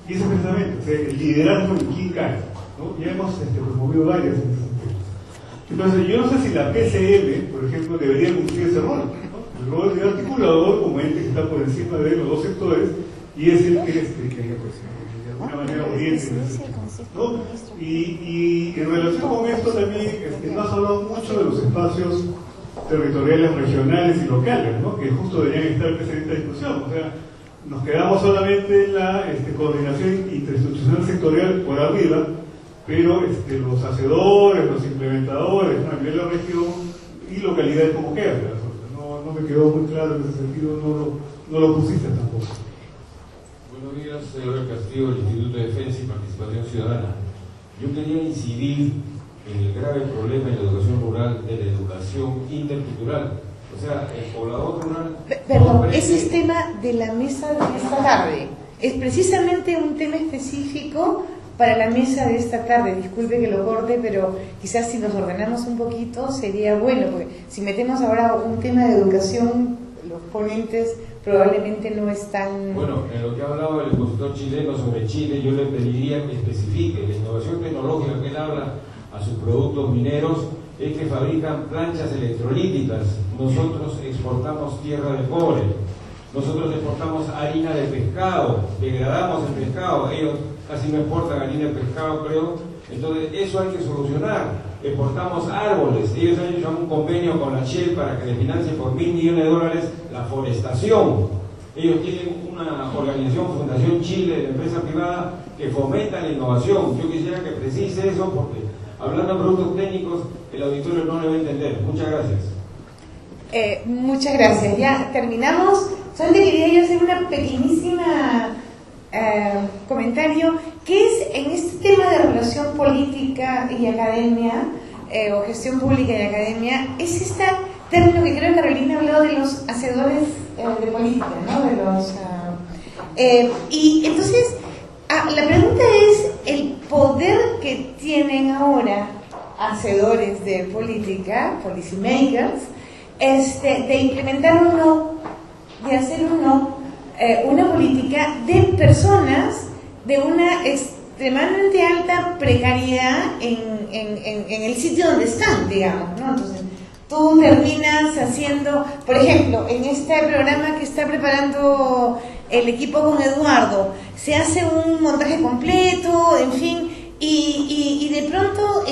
Y eso es precisamente, o sea, el liderazgo en quién cae, ¿no? Ya hemos promovido varias en ese sentido. Entonces, yo no sé si la PCM, por ejemplo, debería cumplir ese rol, ¿no? El rol de articulador como ente que está por encima de los dos sectores y es el que de alguna manera oriente, ¿no? Y en relación con esto también no has hablado mucho de los espacios territoriales, regionales y locales, ¿no?, que justo deberían estar presentes en esta discusión. O sea, nos quedamos solamente en la coordinación interinstitucional sectorial por arriba, pero los hacedores, los implementadores, ¿no?, a nivel de la región y localidades como quedan. No me quedó muy claro en ese sentido, no lo pusiste tampoco. Buenos días, señor Castillo, del Instituto de Defensa y Participación Ciudadana. Yo quería incidir en el grave problema en la educación rural de la educación intercultural. O sea, el poblador rural... Perdón, ese es tema de la mesa de esta tarde. Es precisamente un tema específico para la mesa de esta tarde. Disculpe que lo corte, pero quizás si nos ordenamos un poquito sería bueno, porque si metemos ahora un tema de educación, los ponentes probablemente no están... Bueno, en lo que ha hablado el expositor chileno sobre Chile, yo le pediría que especifique la innovación tecnológica que él habla a sus productos mineros es que fabrican planchas electrolíticas. Nosotros exportamos tierra de cobre, nosotros exportamos harina de pescado, degradamos el pescado, ellos casi no exportan harina de pescado, creo. Entonces eso hay que solucionar. Exportamos árboles, ellos han hecho un convenio con la Shell para que le financien por $1.000 millones la forestación. Ellos tienen una organización, Fundación Chile, de empresa privada, que fomenta la innovación. Yo quisiera que precise eso porque hablando de productos técnicos, el auditorio no le va a entender. Muchas gracias. Muchas gracias. Ya terminamos. Solamente quería yo hacer una pequeñísima comentario, que es en este tema de relación política y academia, o gestión pública y academia, es este término que creo que Carolina habló de los hacedores de política, ¿no? De los, y entonces, la pregunta es el poder que tienen ahora hacedores de política, policymakers, de implementar un no, de hacer un no, una política de personas de una extremadamente alta precariedad en el sitio donde están, digamos, ¿no? Entonces, tú terminas haciendo, por ejemplo, en este programa que está preparando el equipo con Eduardo, se hace un montaje completo, en fin, y de pronto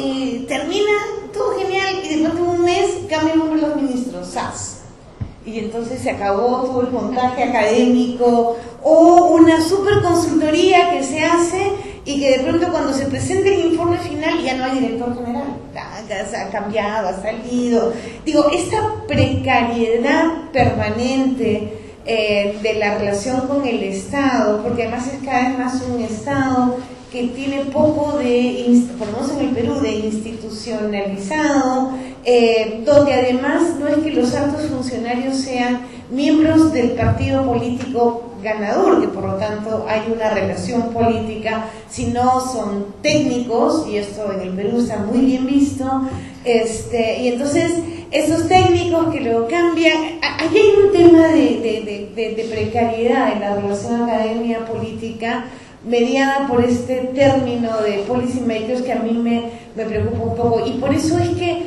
termina todo genial, y de pronto en un mes cambian uno de los ministros, ¡zas! Y entonces se acabó todo el montaje académico, o una super consultoría que se hace y que de pronto cuando se presente el informe final ya no hay director general, se ha cambiado, ha salido. Digo, esta precariedad permanente de la relación con el Estado, porque además es cada vez más un Estado que tiene poco de, por lo menos en el Perú, de institucionalizado, donde además no es que los altos funcionarios sean miembros del partido político ganador, que por lo tanto hay una relación política, sino son técnicos, y esto en el Perú está muy bien visto, y entonces esos técnicos que luego cambian, ahí hay un tema de precariedad en la relación academia-política, mediada por este término de policy makers que a mí me preocupa un poco, y por eso es que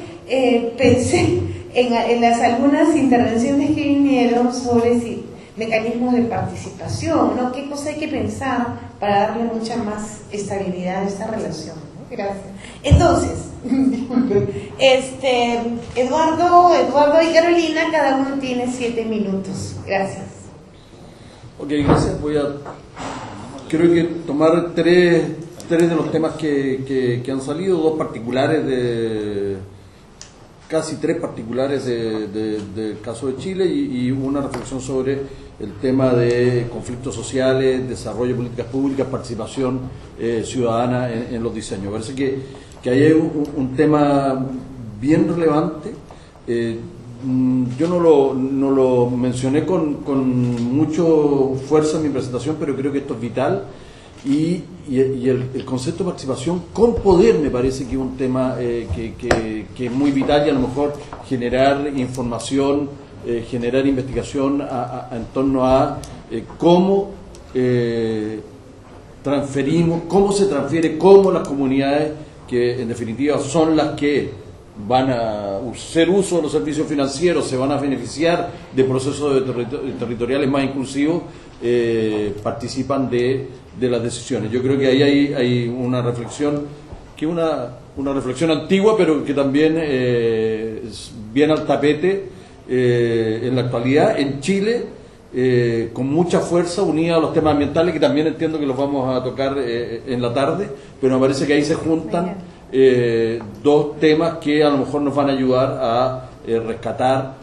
pensé en las algunas intervenciones que vinieron sobre mecanismos de participación, ¿no? ¿Qué cosa hay que pensar para darle mucha más estabilidad a esta relación? ¿No? Gracias. Entonces, disculpen, Eduardo y Carolina, cada uno tiene 7 minutos. Gracias. Ok, gracias. Creo que tomar tres de los temas que han salido, dos particulares casi 3 particulares del caso de Chile y una reflexión sobre el tema de conflictos sociales, desarrollo de políticas públicas, participación ciudadana en los diseños. Parece que ahí hay un tema bien relevante. Yo no lo mencioné con mucho fuerza en mi presentación, pero creo que esto es vital. Y el concepto de participación con poder me parece que es un tema que es muy vital, y a lo mejor generar información, generar investigación en torno a cómo transferimos, cómo se transfiere, cómo las comunidades, que en definitiva son las que van a hacer uso de los servicios financieros, se van a beneficiar de procesos territoriales más inclusivos, participan de las decisiones. Yo creo que ahí hay una reflexión, que una reflexión antigua, pero que también viene al tapete en la actualidad, en Chile, con mucha fuerza, unida a los temas ambientales, que también entiendo que los vamos a tocar en la tarde, pero me parece que ahí se juntan dos temas que a lo mejor nos van a ayudar a rescatar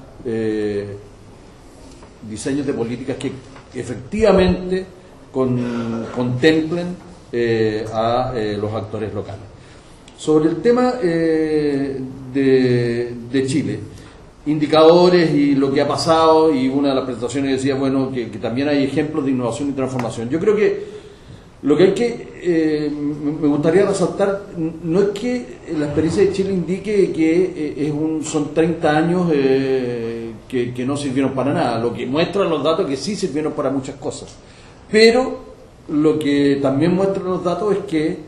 diseños de políticas que efectivamente contemplen a los actores locales. Sobre el tema de Chile, indicadores y lo que ha pasado, y una de las presentaciones decía, bueno, que también hay ejemplos de innovación y transformación. Yo creo que lo que hay que, me gustaría resaltar, no es que la experiencia de Chile indique que son 30 años que no sirvieron para nada. Lo que muestran los datos es que sí sirvieron para muchas cosas. Pero lo que también muestran los datos es que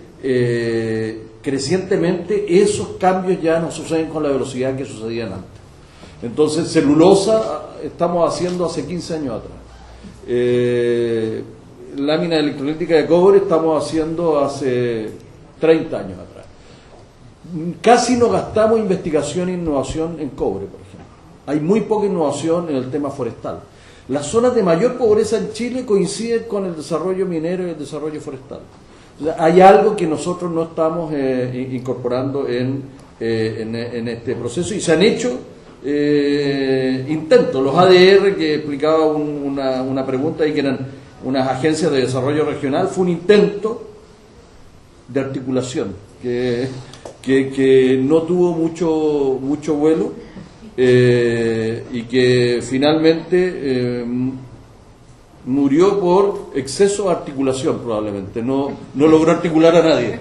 crecientemente esos cambios ya no suceden con la velocidad que sucedían antes. Entonces, celulosa estamos haciendo hace 15 años atrás. Lámina electrolítica de cobre estamos haciendo hace 30 años atrás. Casi no gastamos investigación e innovación en cobre, por ejemplo. Hay muy poca innovación en el tema forestal. Las zonas de mayor pobreza en Chile coinciden con el desarrollo minero y el desarrollo forestal. O sea, hay algo que nosotros no estamos incorporando en este proceso, y se han hecho intentos. Los ADR, que explicaba una pregunta ahí, que eran unas agencias de desarrollo regional, fue un intento de articulación que no tuvo mucho vuelo, y que finalmente murió por exceso de articulación, probablemente no logró articular a nadie.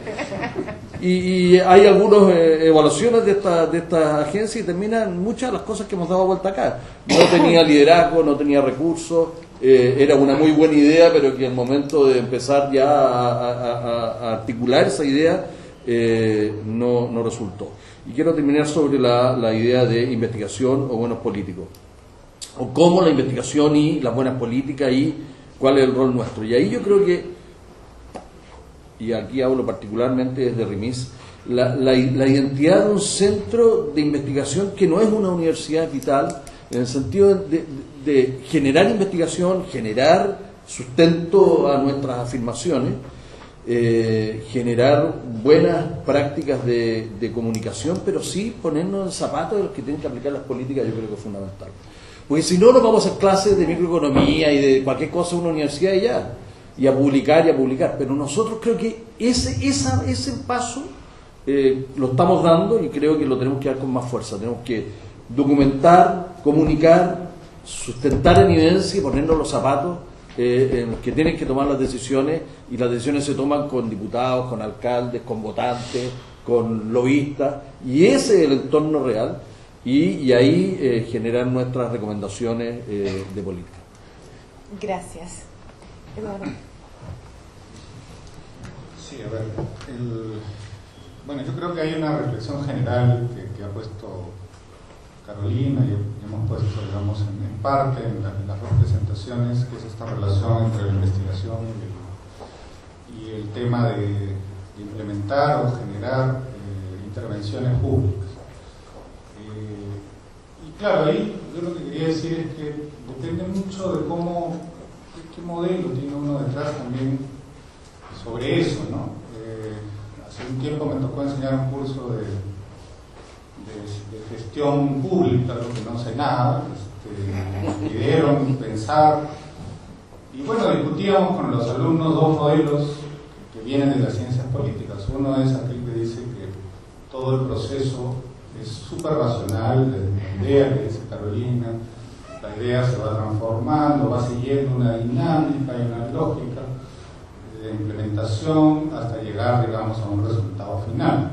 Y hay algunas evaluaciones de esta agencia y terminan muchas de las cosas que hemos dado vuelta acá. No tenía liderazgo, no tenía recursos, era una muy buena idea, pero que al momento de empezar ya a articular esa idea no resultó. Y quiero terminar sobre la idea de investigación o buenos políticos, o cómo la investigación y las buenas políticas y cuál es el rol nuestro. Y ahí yo creo que, y aquí hablo particularmente desde RIMIS, la identidad de un centro de investigación que no es una universidad vital, en el sentido de generar investigación, generar sustento a nuestras afirmaciones, generar buenas prácticas de comunicación, pero sí ponernos en el zapato de los que tienen que aplicar las políticas. Yo creo que es fundamental. Porque si no, nos vamos a hacer clases de microeconomía y de cualquier cosa en una universidad y a publicar. Pero nosotros creo que ese paso lo estamos dando y creo que lo tenemos que dar con más fuerza. Tenemos que documentar, comunicar, sustentar en evidencia y ponernos los zapatos en los que tienen que tomar las decisiones, y las decisiones se toman con diputados, con alcaldes, con votantes, con lobistas, y ese es el entorno real, y ahí generar nuestras recomendaciones de política. Gracias. Eduardo. Sí, a ver, bueno, yo creo que hay una reflexión general que ha puesto Carolina y hemos puesto, digamos, en parte en las dos presentaciones, que es esta relación entre la investigación y el tema de implementar o generar intervenciones públicas. Y claro, ahí yo lo que quería decir es que depende mucho de qué modelo tiene uno detrás también sobre eso, ¿no? Hace un tiempo me tocó enseñar un curso de gestión pública, lo que no sé nada, me pidieron pensar, y bueno, discutíamos con los alumnos dos modelos que vienen de las ciencias políticas. Uno es aquel que dice que todo el proceso es súper racional, la idea que dice Carolina, la idea se va transformando, va siguiendo una dinámica y una lógica de implementación hasta llegar, digamos, a un resultado final.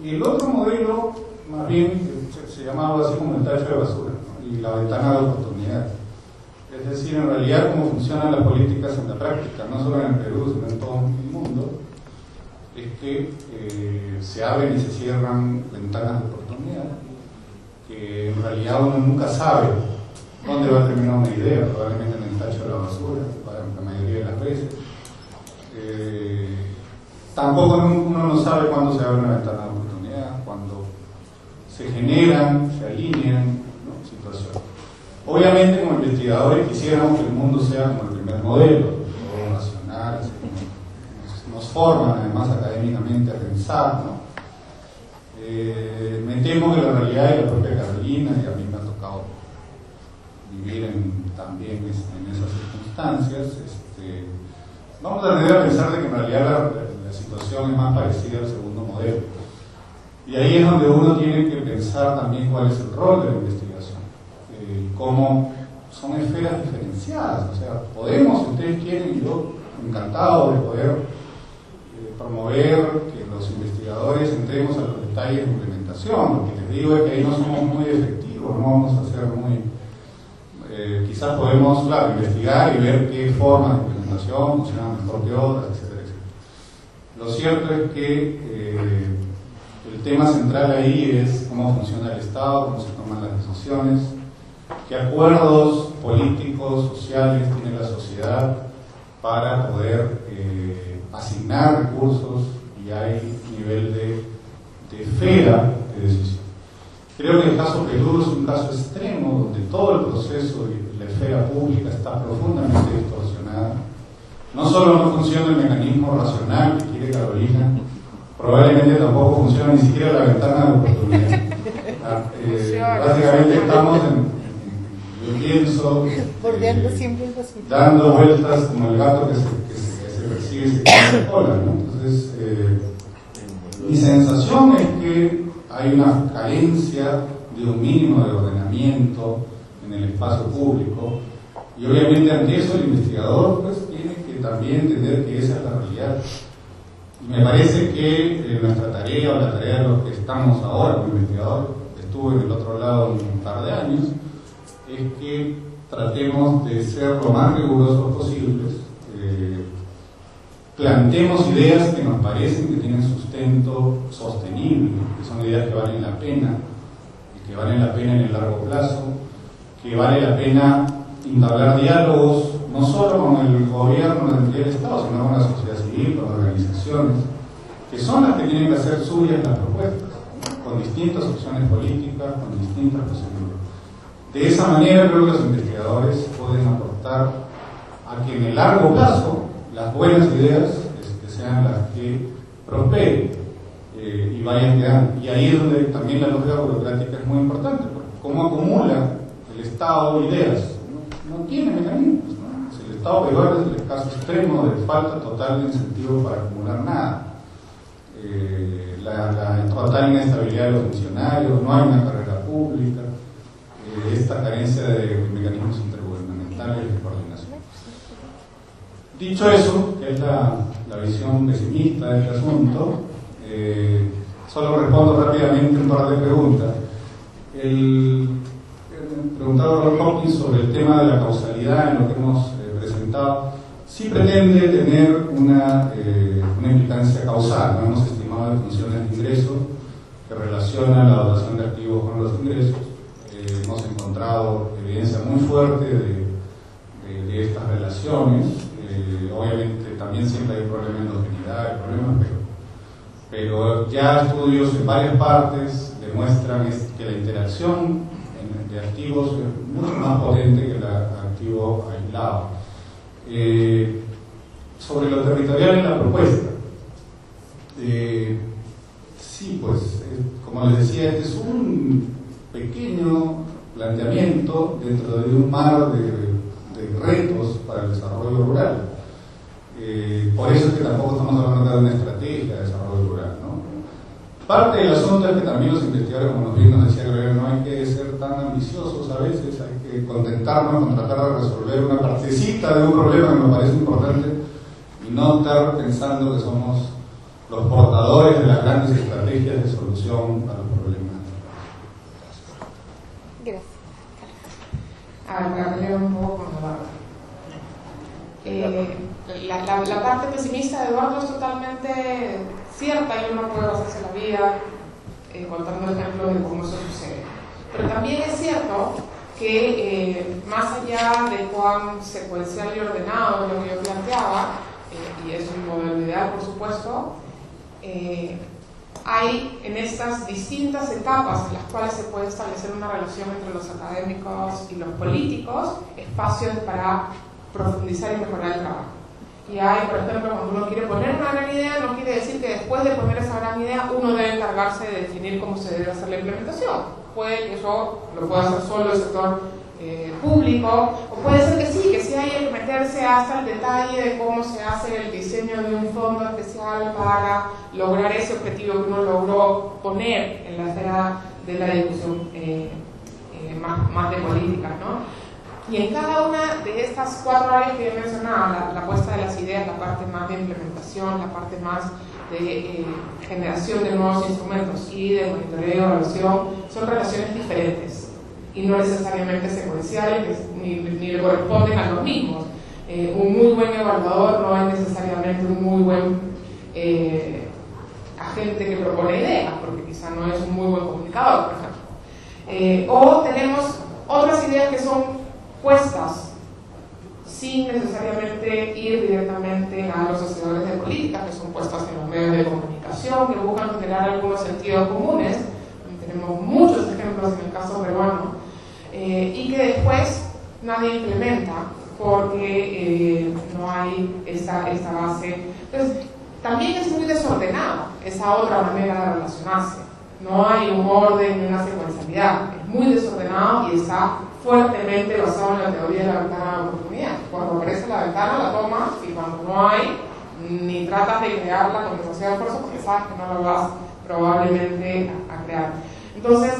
Y el otro modelo, más bien, se llamaba así como el tacho de basura, ¿no? Y la ventana de oportunidad. Es decir, en realidad, cómo funcionan las políticas en la práctica, no solo en el Perú, sino en todo el mundo, es que se abren y se cierran ventanas de oportunidad, que en realidad uno nunca sabe dónde va a terminar una idea, probablemente en el tacho de la basura, la mayoría de las veces. Tampoco uno no sabe cuándo se abre una ventana de oportunidad, cuando se generan, se alinean, ¿no?, situaciones. Obviamente, como investigadores quisiéramos que el mundo sea como el primer modelo, todo racional, nos forman además académicamente a pensar, ¿no? Me temo que la realidad de la propia Carolina, y a mí me ha tocado vivir también en esas circunstancias, vamos a tener a pensar de que en realidad la situación es más parecida al segundo modelo. Y ahí es donde uno tiene que pensar también cuál es el rol de la investigación, cómo son esferas diferenciadas. O sea, podemos, si ustedes quieren, y yo encantado de poder promover que los investigadores entremos a los detalles de implementación. Lo que les digo es que ahí no somos muy efectivos, no vamos a ser muy... quizás podemos, claro, investigar y ver qué formas de implementación funcionan mejor que otras, etcétera, etcétera. Lo cierto es que el tema central ahí es cómo funciona el Estado, cómo se toman las decisiones, qué acuerdos políticos, sociales tiene la sociedad para poder asignar recursos, y hay nivel de esfera de decisión. Creo que el caso Perú es un caso extremo donde todo el proceso y la esfera pública está profundamente distorsionada. No solo no funciona el mecanismo racional que quiere Carolina, probablemente tampoco funciona ni siquiera la ventana de oportunidad. Básicamente estamos yo pienso, dando vueltas como el gato que se persigue y se queda en la cola, ¿no? Entonces, mi sensación es que hay una carencia de un mínimo de ordenamiento en el espacio público, y obviamente ante eso el investigador pues tiene que también entender que esa es la realidad. Y me parece que nuestra tarea, o la tarea de los que estamos ahora como investigadores, estuve en el otro lado un par de años, es que tratemos de ser lo más rigurosos posibles, planteemos ideas que nos parecen que tienen sustento sostenible, que son ideas que valen la pena, y que valen la pena en el largo plazo, que vale la pena entablar diálogos no solo con el gobierno del Estado, sino con la sociedad civil, con organizaciones, que son las que tienen que hacer suyas las propuestas, con distintas opciones políticas, con distintas posibilidades. De esa manera creo que los investigadores pueden aportar a que en el largo plazo las buenas ideas sean las que prosperen y vayan quedando. Y ahí es donde también la lógica burocrática es muy importante, porque cómo acumula el Estado ideas, no tiene mecanismos, ¿no? Si el Estado peruano es el caso extremo de falta total de incentivo para acumular nada. La total inestabilidad de los funcionarios, no hay una carrera pública, esta carencia de mecanismos intergubernamentales de coordinación. Dicho eso, que es la visión pesimista de este asunto, solo respondo rápidamente un par de preguntas. Preguntaba Robert Hopkins sobre el tema de la causalidad en lo que hemos presentado. Sí pretende tener una implicancia causal, ¿no? Hemos estimado funciones de ingreso que relacionan la dotación de activos con los ingresos. Hemos encontrado evidencia muy fuerte de estas relaciones. Obviamente también siempre hay problemas de endogeneidad, pero ya estudios en varias partes demuestran que la interacción de activos es mucho más potente que el activo aislado. Sobre lo territorial en la propuesta, sí, pues, como les decía, este es un pequeño planteamiento dentro de un mar de retos para el desarrollo rural. Por eso es que tampoco estamos hablando de una estrategia de desarrollo rural, ¿no? Parte del asunto es que también los investigadores, como nos decía Gabriel, no hay que ser tan ambiciosos a veces, hay que contentarnos con tratar de resolver una partecita de un problema que me parece importante y no estar pensando que somos los portadores de las grandes estrategias de solución a los problemas. Gracias. Para leer un poco con la parte pesimista de Eduardo es totalmente cierta y uno puede basarse la vida contando ejemplos de cómo eso sucede. Pero también es cierto que más allá de cuán secuencial y ordenado lo que yo planteaba, y es un modelo ideal por supuesto, hay en estas distintas etapas en las cuales se puede establecer una relación entre los académicos y los políticos, espacios para profundizar y mejorar el trabajo. Y hay, por ejemplo, cuando uno quiere poner una gran idea, no quiere decir que después de poner esa gran idea uno debe encargarse de definir cómo se debe hacer la implementación. Puede que eso lo pueda hacer solo el sector público, o puede ser que sí haya que meterse hasta el detalle de cómo se hace el diseño de un fondo especial para lograr ese objetivo que uno logró poner en la esfera de la discusión más de políticas, ¿no? Y en cada una de estas 4 áreas que yo mencionaba, la puesta de las ideas, la parte más de implementación, la parte más de generación de nuevos instrumentos y de monitoreo y evaluación, son relaciones diferentes y no necesariamente secuenciales ni le corresponden a los mismos. Un muy buen evaluador no es necesariamente un muy buen agente que propone ideas, porque quizá no es un muy buen comunicador, por ejemplo. O tenemos otras ideas que son puestas sin necesariamente ir directamente a los hacedores de política, que son puestas en los medios de comunicación, que buscan generar algunos sentidos comunes. Tenemos muchos ejemplos en el caso peruano, y que después nadie implementa porque no hay esta base. Entonces, también es muy desordenado esa otra manera de relacionarse. No hay un orden ni una secuencialidad, es muy desordenado y está fuertemente basado en la teoría de la ventana de oportunidad. Cuando aparece la ventana la tomas y cuando no hay, ni tratas de crearla con demasiado esfuerzo porque sabes que no lo vas probablemente a crear. Entonces,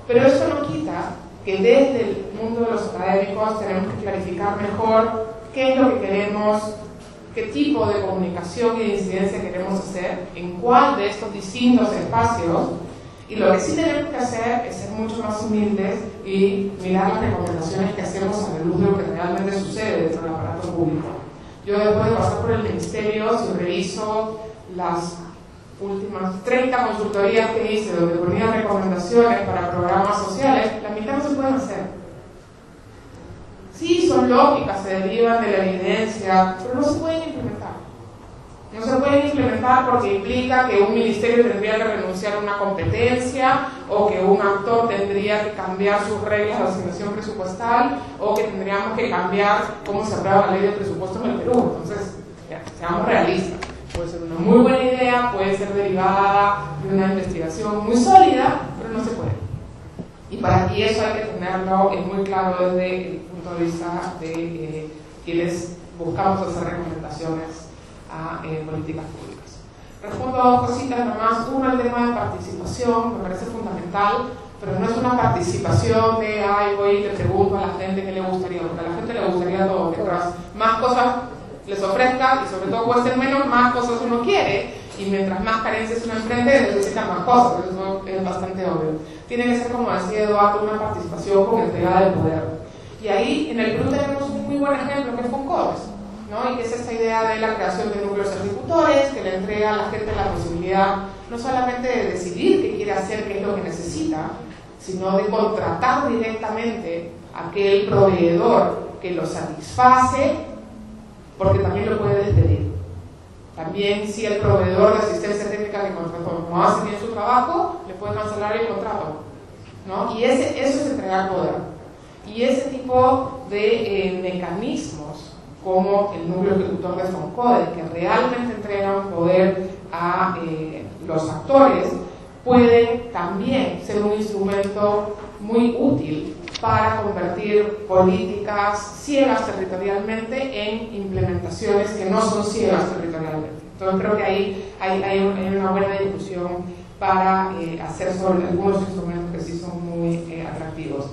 pero eso no quita que desde el mundo de los académicos tenemos que clarificar mejor qué es lo que queremos qué tipo de comunicación y de incidencia queremos hacer, en cuál de estos distintos espacios, y lo que sí tenemos que hacer es ser mucho más humildes y mirar las recomendaciones que hacemos a la luz de lo que realmente sucede dentro del aparato público. Yo, después de pasar por el ministerio, si reviso las últimas 30 consultorías que hice donde ponía recomendaciones para programas sociales, la mitad no se pueden hacer. Sí, son lógicas, se derivan de la evidencia, pero no se pueden implementar. No se pueden implementar porque implica que un ministerio tendría que renunciar a una competencia, o que un actor tendría que cambiar sus reglas de asignación presupuestal, o que tendríamos que cambiar cómo se aprueba la ley de presupuesto en el Perú. Entonces, ya, seamos realistas. Puede ser una muy buena idea, puede ser derivada de una investigación muy sólida, pero no se puede. Y eso hay que tenerlo muy claro desde el punto de vista de quienes buscamos hacer recomendaciones a políticas públicas. Respondo a dos cositas nomás. Uno, el tema de participación, me parece fundamental, pero no es una participación de, ay, voy y le pregunto a la gente qué le gustaría, porque a la gente le gustaría todo. Mientras más cosas les ofrezca y sobre todo cuesten menos, más cosas uno quiere, y mientras más carencias uno enfrente, necesita más cosas. Eso es bastante obvio. Tiene que ser, como decía Eduardo, una participación con entrega de poder. Y ahí en el Perú tenemos un muy buen ejemplo, que es FONCODES, ¿no? Y que es esta idea de la creación de núcleos ejecutores, que le entrega a la gente la posibilidad no solamente de decidir qué quiere hacer, qué es lo que necesita, sino de contratar directamente a aquel proveedor que lo satisface, porque también lo puede despedir. También, si el proveedor de asistencia técnica que contrató no hace bien su trabajo, le puede cancelar el contrato, ¿no? Y eso es entregar poder. Y ese tipo de mecanismos, como el núcleo ejecutor de FONCODES, que realmente entregan poder a los actores, pueden también ser un instrumento muy útil para convertir políticas ciegas territorialmente en implementaciones que no son ciegas territorialmente. Entonces creo que ahí hay una buena discusión para hacer sobre algunos instrumentos que sí son muy atractivos.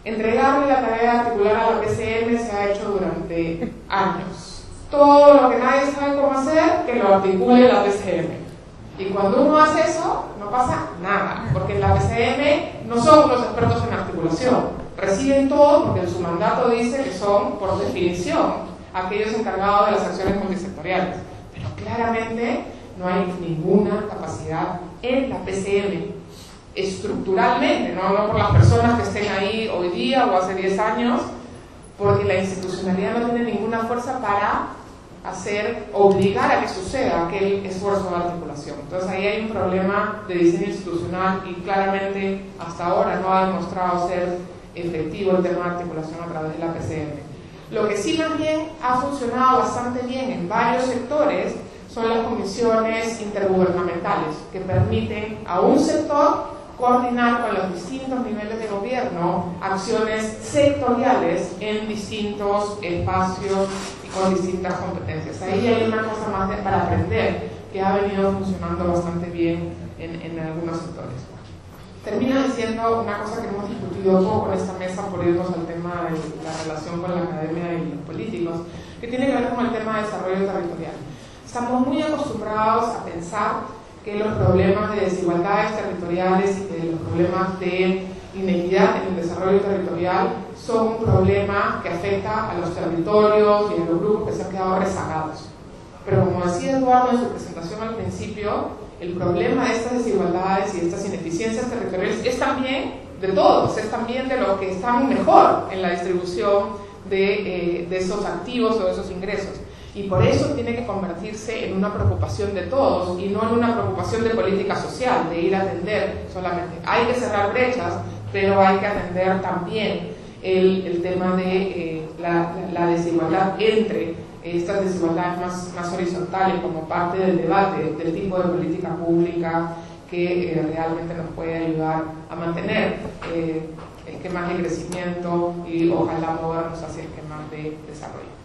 Entregarle la tarea de articular a la PCM se ha hecho durante años. Todo lo que nadie sabe cómo hacer, que lo articule la PCM. Y cuando uno hace eso, no pasa nada, porque en la PCM no son los expertos en articulación. Reciben todo porque en su mandato dice que son, por definición, aquellos encargados de las acciones multisectoriales. Pero claramente no hay ninguna capacidad en la PCM, estructuralmente, no por las personas que estén ahí hoy día o hace 10 años, porque la institucionalidad no tiene ninguna fuerza para obligar a que suceda aquel esfuerzo de articulación. Entonces ahí hay un problema de diseño institucional, y claramente hasta ahora no ha demostrado ser efectivo el tema de articulación a través de la PCM. Lo que sí más bien ha funcionado bastante bien en varios sectores son las comisiones intergubernamentales, que permiten a un sector coordinar con los distintos niveles de gobierno acciones sectoriales en distintos espacios y con distintas competencias. Ahí hay una cosa más para aprender, que ha venido funcionando bastante bien en algunos sectores. Termino diciendo una cosa que hemos discutido poco en esta mesa por irnos al tema de la relación con la academia y los políticos, que tiene que ver con el tema de desarrollo territorial. Estamos muy acostumbrados a pensar que los problemas de desigualdades territoriales y que los problemas de inequidad en el desarrollo territorial son un problema que afecta a los territorios y a los grupos que se han quedado rezagados. Pero como decía Eduardo en su presentación al principio, el problema de estas desigualdades y estas ineficiencias territoriales es también de todos, es también de los que están mejor en la distribución de esos activos o de esos ingresos. Y por eso tiene que convertirse en una preocupación de todos y no en una preocupación de política social, de ir a atender solamente. Hay que cerrar brechas, pero hay que atender también el tema de la desigualdad entre estas desigualdades más horizontales, como parte del debate del tipo de política pública que realmente nos puede ayudar a mantener esquemas de crecimiento y ojalá movernos hacia esquemas de desarrollo.